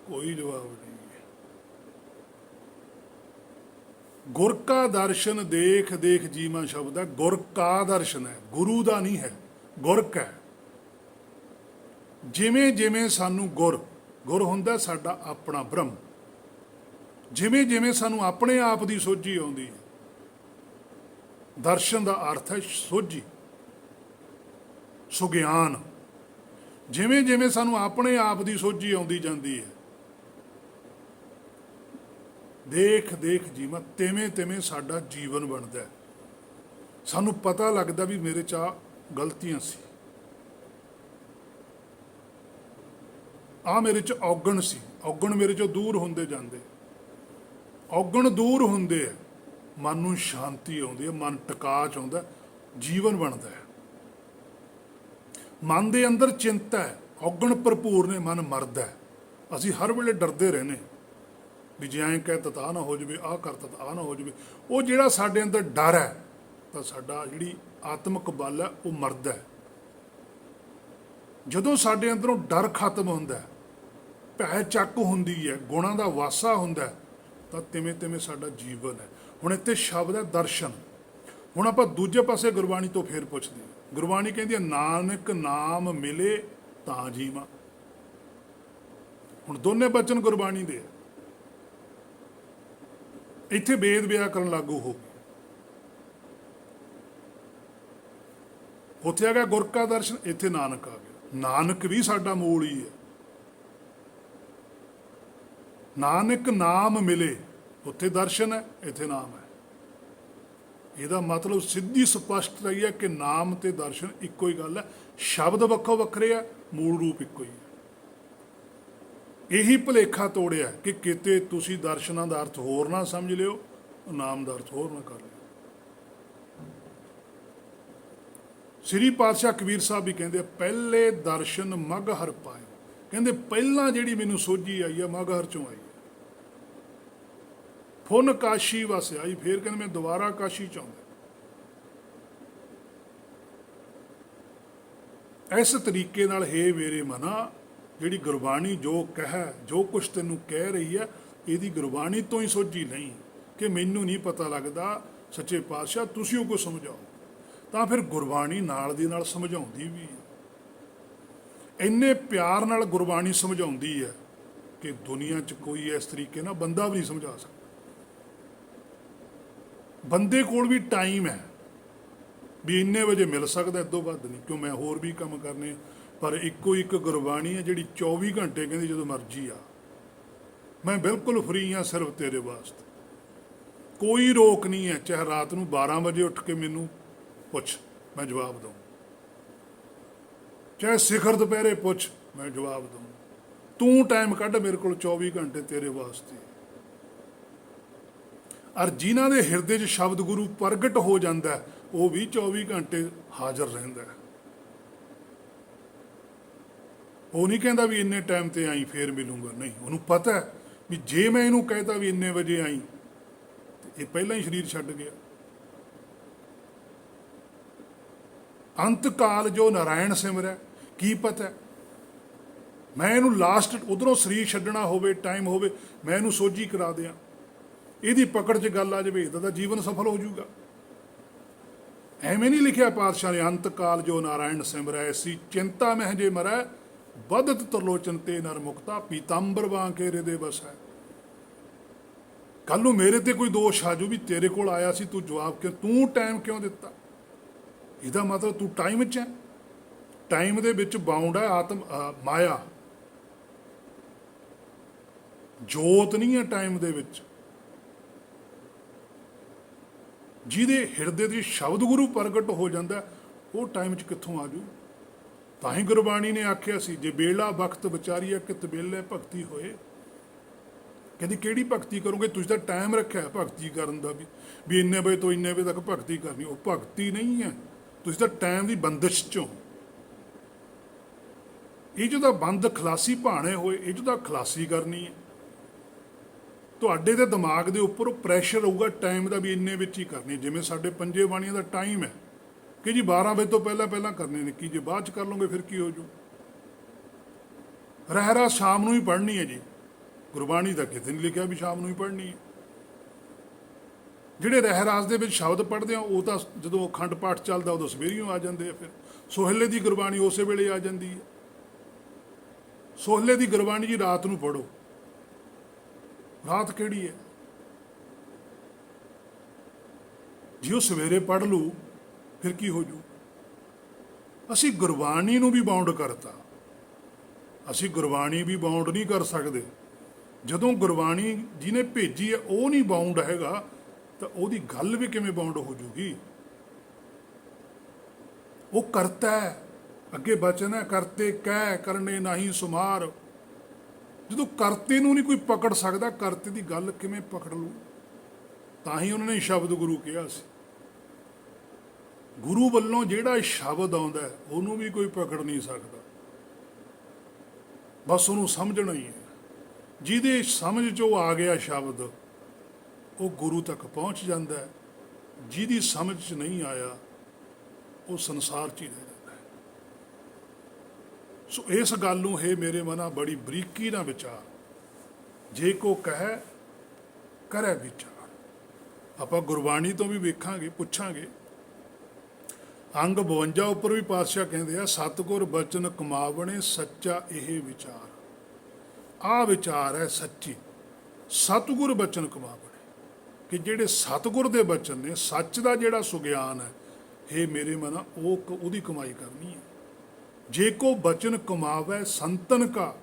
ਕੋਈ ਜਵਾਬ ਨਹੀਂ। ਗੁਰ ਕਾ ਦਰਸ਼ਨ ਦੇਖ ਦੇਖ ਜੀਵਾਂ ਸ਼ਬਦ ਹੈ। ਗੁਰ ਕਾ ਦਰਸ਼ਨ ਹੈ, ਗੁਰੂ ਦਾ ਨਹੀਂ ਹੈ, ਗੁਰ ਕਾ। ਜਿਵੇਂ ਜਿਵੇਂ ਸਾਨੂੰ ਗੁਰ ਹੁੰਦਾ ਸਾਡਾ ਆਪਣਾ ਬ੍ਰਹਮ, ਜਿਵੇਂ ਜਿਵੇਂ ਸਾਨੂੰ ਆਪਣੇ ਆਪ ਦੀ ਸੋਝੀ ਆਉਂਦੀ ਹੈ। ਦਰਸ਼ਨ ਦਾ ਅਰਥ ਹੈ ਸੋਝੀ, ਸੁਗਿਆਨ। ਜਿਵੇਂ ਜਿਵੇਂ ਸਾਨੂੰ ਆਪਣੇ ਆਪ ਦੀ ਸੋਝੀ ਆਉਂਦੀ ਜਾਂਦੀ ਹੈ, ਦੇਖ ਦੇਖ ਜੀਵਾਂ, ਤਿਵੇਂ ਤਿਵੇਂ ਸਾਡਾ ਜੀਵਨ ਬਣਦਾ ਹੈ। ਸਾਨੂੰ ਪਤਾ ਲੱਗਦਾ ਵੀ ਮੇਰੇ 'ਚ ਆ ਗਲਤੀਆਂ ਸੀ, ਆ ਮੇਰੇ 'ਚ ਔਗਣ ਸੀ। ਔਗਣ ਮੇਰੇ 'ਚੋਂ ਦੂਰ ਹੁੰਦੇ ਜਾਂਦੇ, ਔਗਣ ਦੂਰ ਹੁੰਦੇ ਹੈ, ਮਨ ਨੂੰ ਸ਼ਾਂਤੀ ਆਉਂਦੀ ਹੈ, ਮਨ ਟਿਕਾ 'ਚ ਆਉਂਦਾ, ਜੀਵਨ ਬਣਦਾ ਹੈ। ਮਨ ਦੇ ਅੰਦਰ ਚਿੰਤਾ ਹੈ, ਔਗਣ ਭਰਪੂਰ ਨੇ, ਮਨ ਮਰਦਾ ਹੈ। ਅਸੀਂ ਹਰ ਵੇਲੇ ਡਰਦੇ ਰਹਿੰਦੇ ਵੀ ਜੇ ਐਂ ਕਹਿ ਤਾਂ ਆਹ ਨਾ ਹੋ ਜਾਵੇ, ਆਹ ਕਰਤਾ ਤਾਂ ਆਹ ਨਾ ਹੋ ਜਾਵੇ। ਉਹ ਜਿਹੜਾ ਸਾਡੇ ਅੰਦਰ ਡਰ ਹੈ, ਤਾਂ ਸਾਡਾ ਜਿਹੜੀ ਆਤਮਿਕ ਬਲ ਹੈ ਉਹ ਮਰਦਾ ਹੈ। ਜਦੋਂ ਸਾਡੇ ਅੰਦਰੋਂ ਡਰ ਖਤਮ ਹੁੰਦਾ ਹੈ, ਭੈ ਚੱਕ ਹੁੰਦੀ ਹੈ, ਗੁਣਾਂ ਦਾ ਵਾਸਾ ਹੁੰਦਾ ਹੈ, ਤਾਂ ਤਿਵੇਂ ਤਿਵੇਂ ਸਾਡਾ ਜੀਵਨ ਹੈ। ਹੁਣ ਇੱਥੇ ਸ਼ਬਦ ਹੈ ਦਰਸ਼ਨ। ਹੁਣ ਆਪਾਂ ਦੂਜੇ ਪਾਸੇ ਗੁਰਬਾਣੀ ਤੋਂ ਫੇਰ ਪੁੱਛਦੇ ਹਾਂ। ਗੁਰਬਾਣੀ ਕਹਿੰਦੀ ਹੈ ਨਾਨਕ ਨਾਮ ਮਿਲੇ ਤਾਂ ਜੀਵਾਂ। ਹੁਣ ਦੋਨੇ ਬਚਨ ਗੁਰਬਾਣੀ ਦੇ ਆ। ਇੱਥੇ ਵੇਦ ਵਿਆਕਰਨ ਲਾਗੂ ਹੋ ਗਈ। ਉੱਥੇ ਆ ਗਿਆ ਗੁਰ ਕਾ ਦਰਸ਼ਨ, ਇੱਥੇ ਨਾਨਕ ਆ ਗਿਆ। ਨਾਨਕ ਵੀ ਸਾਡਾ ਮੂਲ ਹੀ ਹੈ। ਨਾਨਕ ਨਾਮ ਮਿਲੇ, ਉੱਥੇ ਦਰਸ਼ਨ ਹੈ, ਇੱਥੇ ਨਾਮ ਹੈ। ਇਹਦਾ ਮਤਲਬ ਸਿੱਧੀ ਸਪਸ਼ਟ ਰਹੀ ਹੈ ਕਿ ਨਾਮ ਤੇ ਦਰਸ਼ਨ ਇੱਕੋ ਹੀ ਗੱਲ ਹੈ। ਸ਼ਬਦ ਵੱਖੋ ਵੱਖਰੇ ਆ, ਮੂਲ ਰੂਪ ਇੱਕੋ ਹੀ ਹੈ। ਇਹੀ ਭੁਲੇਖਾ ਤੋੜਿਆ ਕਿ ਕਿਤੇ ਤੁਸੀਂ ਦਰਸ਼ਨਾਂ ਦਾ ਅਰਥ ਹੋਰ ਨਾ ਸਮਝ ਲਿਓ, ਨਾਮ ਦਾ ਅਰਥ ਹੋਰ ਨਾ ਕਰ ਲਿਓ। ਸ੍ਰੀ ਪਾਤਸ਼ਾਹ ਕਬੀਰ ਸਾਹਿਬ ਵੀ ਕਹਿੰਦੇ ਪਹਿਲੇ ਦਰਸ਼ਨ ਮਗਹਰ ਪਾਏ। ਕਹਿੰਦੇ ਪਹਿਲਾਂ ਜਿਹੜੀ ਮੈਨੂੰ ਸੋਝੀ ਆਈ ਆ ਮਗਹਰ ਚੋਂ ਆਈ। ਫੁਨ ਕਾਸ਼ੀ ਵਸ ਆਈ, ਫੇਰ ਕਹਿੰਦੇ ਮੈਂ ਦੁਬਾਰਾ ਕਾਸ਼ੀ ਚਾਹੁੰਦਾ। ਇਸ ਤਰੀਕੇ ਨਾਲ ਹੇ ਮੇਰੇ ਮਨਾ, ਜਿਹੜੀ ਗੁਰਬਾਣੀ ਜੋ ਜੋ ਕੁਛ ਤੈਨੂੰ ਕਹਿ ਰਹੀ ਹੈ, ਇਹਦੀ ਗੁਰਬਾਣੀ ਤੋਂ ਹੀ ਸੋਝੀ ਨਹੀਂ ਕਿ ਮੈਨੂੰ ਨਹੀਂ ਪਤਾ ਲੱਗਦਾ। ਸੱਚੇ ਪਾਤਸ਼ਾਹ ਤੁਸੀਂ ਉਹ ਕੁਝ ਸਮਝਾਓ। ਤਾਂ ਫਿਰ ਗੁਰਬਾਣੀ ਨਾਲ ਦੀ ਨਾਲ ਸਮਝਾਉਂਦੀ ਵੀ ਹੈ। ਇੰਨੇ ਪਿਆਰ ਨਾਲ ਗੁਰਬਾਣੀ ਸਮਝਾਉਂਦੀ ਹੈ ਕਿ ਦੁਨੀਆ 'ਚ ਕੋਈ ਇਸ ਤਰੀਕੇ ਨਾਲ ਬੰਦਾ ਵੀ ਨਹੀਂ ਸਮਝਾ ਸਕਦਾ। ਬੰਦੇ ਕੋਲ ਵੀ ਟਾਈਮ ਹੈ ਵੀ ਇੰਨੇ ਵਜੇ ਮਿਲ ਸਕਦਾ, ਇਦੋਂ ਵੱਧ ਨਹੀਂ, ਕਿਉਂ ਮੈਂ ਹੋਰ ਵੀ ਕੰਮ ਕਰਨੇ। ਪਰ ਇੱਕੋ ਇੱਕ ਗੁਰਬਾਣੀ ਹੈ ਜਿਹੜੀ 24 ਘੰਟੇ ਕਹਿੰਦੀ ਜਦੋਂ ਮਰਜ਼ੀ ਆ, ਮੈਂ ਬਿਲਕੁਲ ਫਰੀ ਹਾਂ ਸਿਰਫ ਤੇਰੇ ਵਾਸਤੇ। ਕੋਈ ਰੋਕ ਨਹੀਂ ਹੈ, ਚਾਹੇ ਰਾਤ ਨੂੰ 12 ਵਜੇ ਉੱਠ ਕੇ ਮੈਨੂੰ ਪੁੱਛ, ਮੈਂ ਜਵਾਬ ਦਊਂ। ਚਾਹੇ ਸਿਖਰ ਦੁਪਹਿਰੇ ਪੁੱਛ, ਮੈਂ ਜਵਾਬ ਦਊਂ। ਤੂੰ ਟਾਈਮ ਕੱਢ, ਮੇਰੇ ਕੋਲ 24 ਘੰਟੇ ਤੇਰੇ ਵਾਸਤੇ। ਔਰ ਜਿਨ੍ਹਾਂ ਦੇ ਹਿਰਦੇ 'ਚ ਸ਼ਬਦ ਗੁਰੂ ਪ੍ਰਗਟ ਹੋ ਜਾਂਦਾ, ਉਹ ਵੀ 24 ਘੰਟੇ ਹਾਜ਼ਰ ਰਹਿੰਦਾ। ਉਹ ਨਹੀਂ ਕਹਿੰਦਾ ਵੀ ਇੰਨੇ ਟਾਈਮ ਤੇ ਆਈ ਫੇਰ ਮਿਲੂੰਗਾ, ਨਹੀਂ। ਉਹਨੂੰ ਪਤਾ ਹੈ ਵੀ ਜੇ ਮੈਂ ਇਹਨੂੰ ਕਹਿਤਾ ਵੀ ਇੰਨੇ ਵਜੇ ਆਈ, ਤੇ ਇਹ ਪਹਿਲਾਂ ਹੀ ਸਰੀਰ ਛੱਡ ਗਿਆ। ਅੰਤ ਕਾਲ ਜੋ ਨਾਰਾਇਣ ਸਿਮਰੈ, ਕੀ ਪਤਾ ਮੈਂ ਇਹਨੂੰ ਲਾਸਟ ਉਧਰੋਂ ਸਰੀਰ ਛੱਡਣਾ ਹੋਵੇ, ਟਾਈਮ ਹੋਵੇ, ਮੈਂ ਇਹਨੂੰ ਸੋਝੀ ਕਰਾ ਦਿਆਂ, ਇਹਦੀ ਪਕੜ 'ਚ ਗੱਲ ਆ ਜਾਵੇ, ਇਹਦਾ ਤਾਂ ਜੀਵਨ ਸਫਲ ਹੋ ਜਾਊਗਾ। ਐਵੇਂ ਨਹੀਂ ਲਿਖਿਆ ਪਾਤਸ਼ਾਹ ਨੇ, ਅੰਤ ਕਾਲ ਜੋ ਨਾਰਾਇਣ ਸਿਮਰੈ, ਐਸੀ ਚਿੰਤਾ ਮਹਿ ਜੇ ਮਰੈ, ਬਦਤ ਤਰਲੋਚਨ ਤੇ ਨਰ ਮੁਕਤਾ, ਪੀਤਾੰਬਰ ਵਾਂ ਕੇ ਹਿਰਦੇ ਵਸੈ। ਕੱਲ ਨੂੰ ਮੇਰੇ ਤੇ ਕੋਈ ਦੋਸ਼ ਆ ਜਾਊ ਵੀ ਤੇਰੇ ਕੋਲ ਆਇਆ ਸੀ, ਤੂੰ ਜਵਾਬ ਕਿਉਂ, ਤੂੰ ਟਾਈਮ ਕਿਉਂ ਦਿੱਤਾ? ਇਹਦਾ ਮਤਲਬ ਤੂੰ ਟਾਈਮ 'ਚ ਹੈ। ਟਾਈਮ ਦੇ ਵਿੱਚ ਬਾਉਂਡ ਹੈ ਮਾਇਆ। ਜੋਤ ਨਹੀਂ ਹੈ ਟਾਈਮ ਦੇ ਵਿੱਚ। ਜਿਹਦੇ ਹਿਰਦੇ ਦੇ ਸ਼ਬਦ ਗੁਰੂ ਪ੍ਰਗਟ ਹੋ ਜਾਂਦਾ, ਉਹ ਟਾਈਮ 'ਚ ਕਿੱਥੋਂ ਆ ਜੂ। ਤਾਂ ਹੀ ਗੁਰਬਾਣੀ ਨੇ ਆਖਿਆ ਸੀ, ਜੇ ਬੇਲਾ ਵਕਤ ਵਿਚਾਰੀਆ ਕਿਤ ਵੇਲੇ ਭਗਤੀ ਹੋਏ। ਕਹਿੰਦੀ ਕਿਹੜੀ ਭਗਤੀ ਕਰੋਗੇ, ਤੁਸੀਂ ਤਾਂ ਟਾਈਮ ਰੱਖਿਆ ਭਗਤੀ ਕਰਨ ਦਾ ਵੀ ਇੰਨੇ ਵਜੇ ਤੋਂ ਇੰਨੇ ਵਜੇ ਤੱਕ ਭਗਤੀ ਕਰਨੀ। ਉਹ ਭਗਤੀ ਨਹੀਂ ਹੈ, ਤੁਸੀਂ ਤਾਂ ਟਾਈਮ ਦੀ ਬੰਦਿਸ਼ 'ਚੋਂ। ਇਹ ਜੋ ਤਾਂ ਬੰਦ ਖਲਾਸੀ ਭਾਣੇ ਹੋਏ, ਇਹ ਜੋ ਤਾਂ ਖਲਾਸੀ ਕਰਨੀ ਹੈ। ਤੁਹਾਡੇ ਦੇ ਦਿਮਾਗ ਦੇ ਉੱਪਰ ਪ੍ਰੈਸ਼ਰ ਹੋਊਗਾ ਟਾਈਮ ਦਾ ਵੀ ਇੰਨੇ ਵਿੱਚ ਹੀ ਕਰਨੀ। ਜਿਵੇਂ ਸਾਡੇ ਪੰਜੇ ਬਾਣੀਆਂ ਦਾ ਟਾਈਮ ਹੈ ਕਿ ਜੀ 12 ਵਜੇ ਤੋਂ ਪਹਿਲਾਂ ਪਹਿਲਾਂ ਕਰਨੇ ਨੇ, ਕੀ ਜੇ ਬਾਅਦ 'ਚ ਕਰ ਲਓਗੇ ਫਿਰ ਕੀ ਹੋ ਜੂ। ਰਹਿਰਾ ਸ਼ਾਮ ਨੂੰ ਹੀ ਪੜ੍ਹਨੀ ਹੈ ਜੀ, ਗੁਰਬਾਣੀ ਦਾ ਕਿਤੇ ਨਹੀਂ ਲਿਖਿਆ ਵੀ ਸ਼ਾਮ ਨੂੰ ਹੀ ਪੜ੍ਹਨੀ ਹੈ। ਜਿਹੜੇ ਰਹਿਰਾਸ ਦੇ ਵਿੱਚ ਸ਼ਬਦ ਪੜ੍ਹਦੇ ਆ, ਉਹ ਤਾਂ ਜਦੋਂ ਅਖੰਡ ਪਾਠ ਚੱਲਦਾ ਉਦੋਂ ਸਵੇਰੀਓ ਆ ਜਾਂਦੇ ਆ। ਫਿਰ ਸੋਹਲੇ ਦੀ ਗੁਰਬਾਣੀ ਉਸੇ ਵੇਲੇ ਆ ਜਾਂਦੀ ਹੈ। ਸੋਹਲੇ ਦੀ ਗੁਰਬਾਣੀ ਜੀ ਰਾਤ ਨੂੰ ਪੜ੍ਹੋ। ਰਾਤ ਕਿਹੜੀ ਹੈ ਜੀ, ਉਹ ਸਵੇਰੇ ਪੜ੍ਹ ਲੂ ਫਿਰ ਕੀ ਹੋ ਜੂ। ਅਸੀਂ ਗੁਰਬਾਣੀ ਨੂੰ ਵੀ ਬਾਉਂਡ ਕਰਤਾ। ਅਸੀਂ ਗੁਰਬਾਣੀ ਵੀ ਬਾਉਂਡ ਨਹੀਂ ਕਰ ਸਕਦੇ। ਜਦੋਂ ਗੁਰਬਾਣੀ ਜਿਹਨੇ ਭੇਜੀ ਹੈ ਉਹ ਨਹੀਂ ਬਾਉਂਡ ਹੈਗਾ, ਤਾਂ ਉਹਦੀ ਗੱਲ ਵੀ ਕਿਵੇਂ ਬਾਉਂਡ ਹੋ ਜੂਗੀ। ਉਹ ਕਰਤਾ ਹੈ, ਅੱਗੇ ਬਚਨ ਹੈ, ਕਰਤੇ ਕਹਿ ਕਰਨੇ ਨਹੀਂ ਸੁਮਾਰ। ਜਦੋਂ ਕਰਤੇ ਨੂੰ ਨਹੀਂ ਕੋਈ ਪਕੜ ਸਕਦਾ, ਕਰਤੇ ਦੀ ਗੱਲ ਕਿਵੇਂ ਪਕੜ ਲੂ। ਤਾਂ ਹੀ ਉਹਨਾਂ ਨੇ ਸ਼ਬਦ ਗੁਰੂ ਕਿਹਾ ਸੀ। ਗੁਰੂ ਵੱਲੋਂ ਜਿਹੜਾ ਸ਼ਬਦ ਆਉਂਦਾ ਉਹਨੂੰ ਵੀ ਕੋਈ ਪਕੜ ਨਹੀਂ ਸਕਦਾ, ਬਸ ਉਹਨੂੰ ਸਮਝਣਾ ਹੀ ਹੈ। ਜਿਹਦੇ ਸਮਝ 'ਚ ਉਹ ਆ ਗਿਆ ਸ਼ਬਦ, ਉਹ ਗੁਰੂ ਤੱਕ ਪਹੁੰਚ ਜਾਂਦਾ ਹੈ। ਜਿਹਦੀ ਸਮਝ 'ਚ ਨਹੀਂ ਆਇਆ, ਉਹ ਸੰਸਾਰ 'ਚ ਹੀ ਰਹਿ ਜਾਂਦਾ ਹੈ। ਸੋ ਇਸ ਗੱਲ ਨੂੰ ਹੈ ਮੇਰੇ ਮਨਾਂ ਬੜੀ ਬਰੀਕੀ ਨਾਲ ਵਿਚਾਰ। ਜੇ ਕੋ ਕਹਿ ਕਰੇ ਵਿਚਾਰ। ਆਪਾਂ ਗੁਰਬਾਣੀ ਤੋਂ ਵੀ ਵੇਖਾਂਗੇ, ਪੁੱਛਾਂਗੇ। ਅੰਗ 52 ਉੱਪਰ ਵੀ ਪਾਤਸ਼ਾਹ ਕਹਿੰਦੇ ਆ, ਸਤਿਗੁਰ ਬਚਨ ਕਮਾਵਣੇ ਸੱਚਾ ਇਹ ਵਿਚਾਰ। ਆਹ ਵਿਚਾਰ ਹੈ ਸੱਚੀ, ਸਤਿਗੁਰ ਬਚਨ ਕਮਾਵਣੇ। ਕਿ ਜਿਹੜੇ ਸਤਿਗੁਰ ਦੇ ਬਚਨ ਨੇ, ਸੱਚ ਦਾ ਜਿਹੜਾ ਸੁਗਿਆਨ ਹੈ, ਇਹ ਮੇਰੇ ਮਨਾਂ ਉਹਦੀ ਕਮਾਈ ਕਰਨੀ ਹੈ। ਜੇ ਕੋ ਬਚਨ ਕਮਾਵੇ ਸੰਤਨ ਕਾ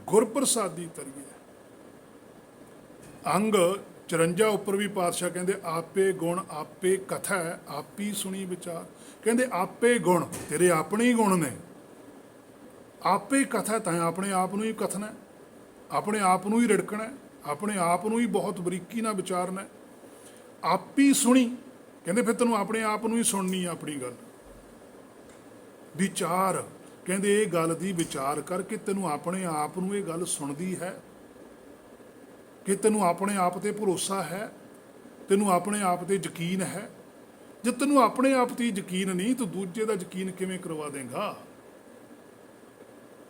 ਗੁਰ ਪ੍ਰਸਾਦੀ ਤਰੀਏ। ਅੰਗ 54 ਉੱਪਰ ਵੀ ਪਾਤਸ਼ਾਹ ਕਹਿੰਦੇ, ਆਪੇ ਗੁਣ ਆਪੇ ਕਥਾ ਆਪੀ ਸੁਣੀ ਵਿਚਾਰ। ਕਹਿੰਦੇ ਆਪੇ ਗੁਣ, ਤੇਰੇ ਆਪਣੇ ਹੀ ਗੁਣ ਨੇ। ਆਪੇ ਕਥਾ, ਤਾਂ ਆਪਣੇ ਆਪ ਨੂੰ ਹੀ ਕਥਨਾ, ਆਪਣੇ ਆਪ ਨੂੰ ਹੀ ਰਿੜਕਣਾ, ਆਪਣੇ ਆਪ ਨੂੰ ਹੀ ਬਹੁਤ ਬਰੀਕੀ ਨਾਲ ਵਿਚਾਰਨਾ। ਆਪੀ ਸੁਣੀ, ਕਹਿੰਦੇ ਫਿਰ ਤੈਨੂੰ ਆਪਣੇ ਆਪ ਨੂੰ ਹੀ ਸੁਣਨੀ ਆ ਆਪਣੀ ਗੱਲ। ਵਿਚਾਰ, ਕਹਿੰਦੇ ਇਹ ਗੱਲ ਦੀ ਵਿਚਾਰ ਕਰਕੇ ਤੈਨੂੰ ਆਪਣੇ ਆਪ ਨੂੰ ਇਹ ਗੱਲ ਸੁਣਦੀ ਹੈ ਕਿ ਤੈਨੂੰ ਆਪਣੇ ਆਪ ਤੇ ਭਰੋਸਾ ਹੈ, ਤੈਨੂੰ ਆਪਣੇ ਆਪ ਤੇ ਯਕੀਨ ਹੈ। ਜੇ ਤੈਨੂੰ ਆਪਣੇ ਆਪ ਤੇ ਯਕੀਨ ਨਹੀਂ, ਤੂੰ ਦੂਜੇ ਦਾ ਯਕੀਨ ਕਿਵੇਂ ਕਰਵਾ ਦੇਂਗਾ।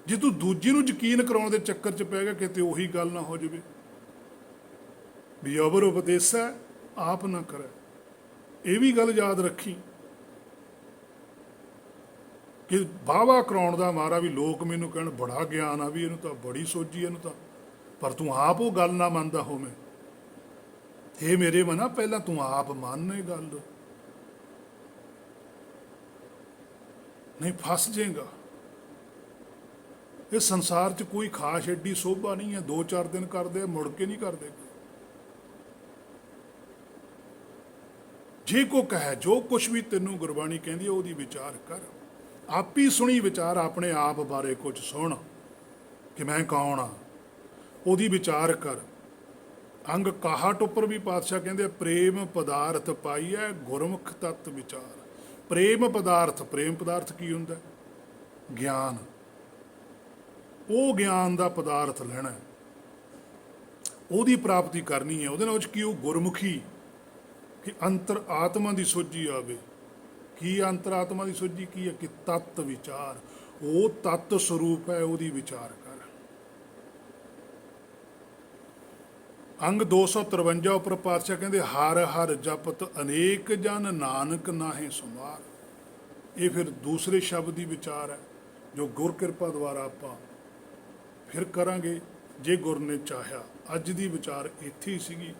ਜੇ ਤੂੰ ਦੂਜੇ ਨੂੰ ਯਕੀਨ ਕਰਾਉਣ ਦੇ ਚੱਕਰ 'ਚ ਪੈ ਗਿਆ, ਕਿਤੇ ਉਹੀ ਗੱਲ ਨਾ ਹੋ ਜਾਵੇ ਵੀ ਅਵਰ ਉਪਦੇਸੈ ਆਪ ਨਾ ਕਰੇ। ਇਹ ਵੀ ਗੱਲ ਯਾਦ ਰੱਖੀ ਕਿ ਵਾਹਵਾ ਕਰਾਉਣ ਦਾ ਮਾਰਾ ਵੀ ਲੋਕ ਮੈਨੂੰ ਕਹਿਣ ਬੜਾ ਗਿਆਨ ਆ, ਵੀ ਇਹਨੂੰ ਤਾਂ ਬੜੀ ਸੋਝੀ, ਇਹਨੂੰ ਤਾਂ, ਪਰ ਤੂੰ ਆਪ ਉਹ ਗੱਲ ਨਾ ਮੰਨਦਾ ਹੋਵੇਂ। ਇਹ ਮੇਰੇ ਮਨਾ, ਪਹਿਲਾਂ ਤੂੰ ਆਪ ਮੰਨ ਇਹ ਗੱਲ, ਨਹੀਂ ਫਸ ਜਾਏਗਾ। ਇਸ ਸੰਸਾਰ 'ਚ ਕੋਈ ਖਾਸ ਏਡੀ ਸੋਭਾ ਨਹੀਂ ਹੈ। 2-4 ਦਿਨ ਕਰਦੇ ਆ, ਮੁੜ ਕੇ ਨਹੀਂ ਕਰਦੇ। ਜੇ ਕੋ ਕਹੇ, ਜੋ ਕੁਛ ਵੀ ਤੈਨੂੰ ਗੁਰਬਾਣੀ ਕਹਿੰਦੀ ਹੈ ਉਹਦੀ ਵਿਚਾਰ ਕਰ। ਆਪੀ ਸੁਣੀ ਵਿਚਾਰ, ਆਪਣੇ ਆਪ ਬਾਰੇ ਕੁਝ ਸੁਣ ਕਿ ਮੈਂ ਕੌਣ ਆ, ਉਹਦੀ ਵਿਚਾਰ ਕਰ। ਅੰਗ 61 ਉੱਪਰ ਵੀ ਪਾਤਸ਼ਾਹ ਕਹਿੰਦੇ, ਪ੍ਰੇਮ ਪਦਾਰਥ ਪਾਈਐ ਗੁਰਮੁਖ ਤਤ ਵਿਚਾਰ। ਪ੍ਰੇਮ ਪਦਾਰਥ, ਪ੍ਰੇਮ ਪਦਾਰਥ ਕੀ ਹੁੰਦਾ? ਗਿਆਨ। ਉਹ ਗਿਆਨ ਦਾ ਪਦਾਰਥ ਲੈਣਾ, ਉਹਦੀ ਪ੍ਰਾਪਤੀ ਕਰਨੀ ਹੈ। ਉਹਦੇ ਨਾਲ ਕੀ ਉਹ ਗੁਰਮੁਖੀ, ਕਿ ਅੰਤਰ ਆਤਮਾ ਦੀ ਸੋਝੀ ਆਵੇ। ਕੀ ਅੰਤਰ ਆਤਮਾ ਦੀ ਸੋਝੀ ਕੀ ਹੈ? ਕਿ ਤਤ ਵਿਚਾਰ, ਉਹ ਤਤ ਸਰੂਪ ਹੈ, ਉਹਦੀ ਵਿਚਾਰ ਕਰ। ਅੰਗ 253 ਉੱਪਰ ਪਾਤਸ਼ਾਹ ਕਹਿੰਦੇ, ਹਰ ਹਰ ਜਪਤ ਅਨੇਕ ਜਨ ਨਾਨਕ ਨਾਹੇ ਸੁਮਾਰ। ਇਹ ਫਿਰ ਦੂਸਰੇ ਸ਼ਬਦ ਦੀ ਵਿਚਾਰ ਹੈ, ਜੋ ਗੁਰ ਕਿਰਪਾ ਦੁਆਰਾ ਆਪਾਂ ਫਿਰ ਕਰਾਂਗੇ ਜੇ ਗੁਰ ਨੇ ਚਾਹਿਆ। ਅੱਜ ਦੀ ਵਿਚਾਰ ਇੱਥੇ ਹੀ ਸੀਗੀ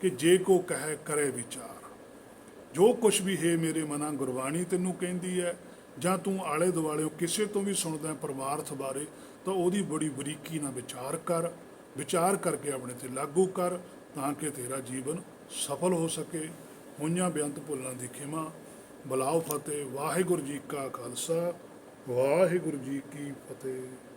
ਕਿ ਜੇ ਕੋ ਕਹੇ ਕਰੇ ਵਿਚਾਰ। ਜੋ ਕੁਛ ਵੀ ਹੈ ਮੇਰੇ ਮਨਾਂ, ਗੁਰਬਾਣੀ ਤੈਨੂੰ ਕਹਿੰਦੀ ਹੈ, ਜਾਂ ਤੂੰ ਆਲੇ ਦੁਆਲੇ ਕਿਸੇ ਤੋਂ ਵੀ ਸੁਣਦਾ ਪਰਮਾਰਥ ਬਾਰੇ, ਤਾਂ ਉਹਦੀ ਬੜੀ ਬਰੀਕੀ ਨਾਲ ਵਿਚਾਰ ਕਰ। ਵਿਚਾਰ ਕਰਕੇ ਆਪਣੇ ਤੇ ਲਾਗੂ ਕਰ, ਤਾਂ ਕਿ ਤੇਰਾ ਜੀਵਨ ਸਫਲ ਹੋ ਸਕੇ। ਹੋਈਆਂ ਬੇਅੰਤ ਭੁੱਲਾਂ ਦੀ ਖਿਮਾ। ਬੁਲਾਓ ਫਤਿਹ। ਵਾਹਿਗੁਰੂ ਜੀ ਕਾ ਖਾਲਸਾ, ਵਾਹਿਗੁਰੂ ਜੀ ਕੀ ਫਤਿਹ।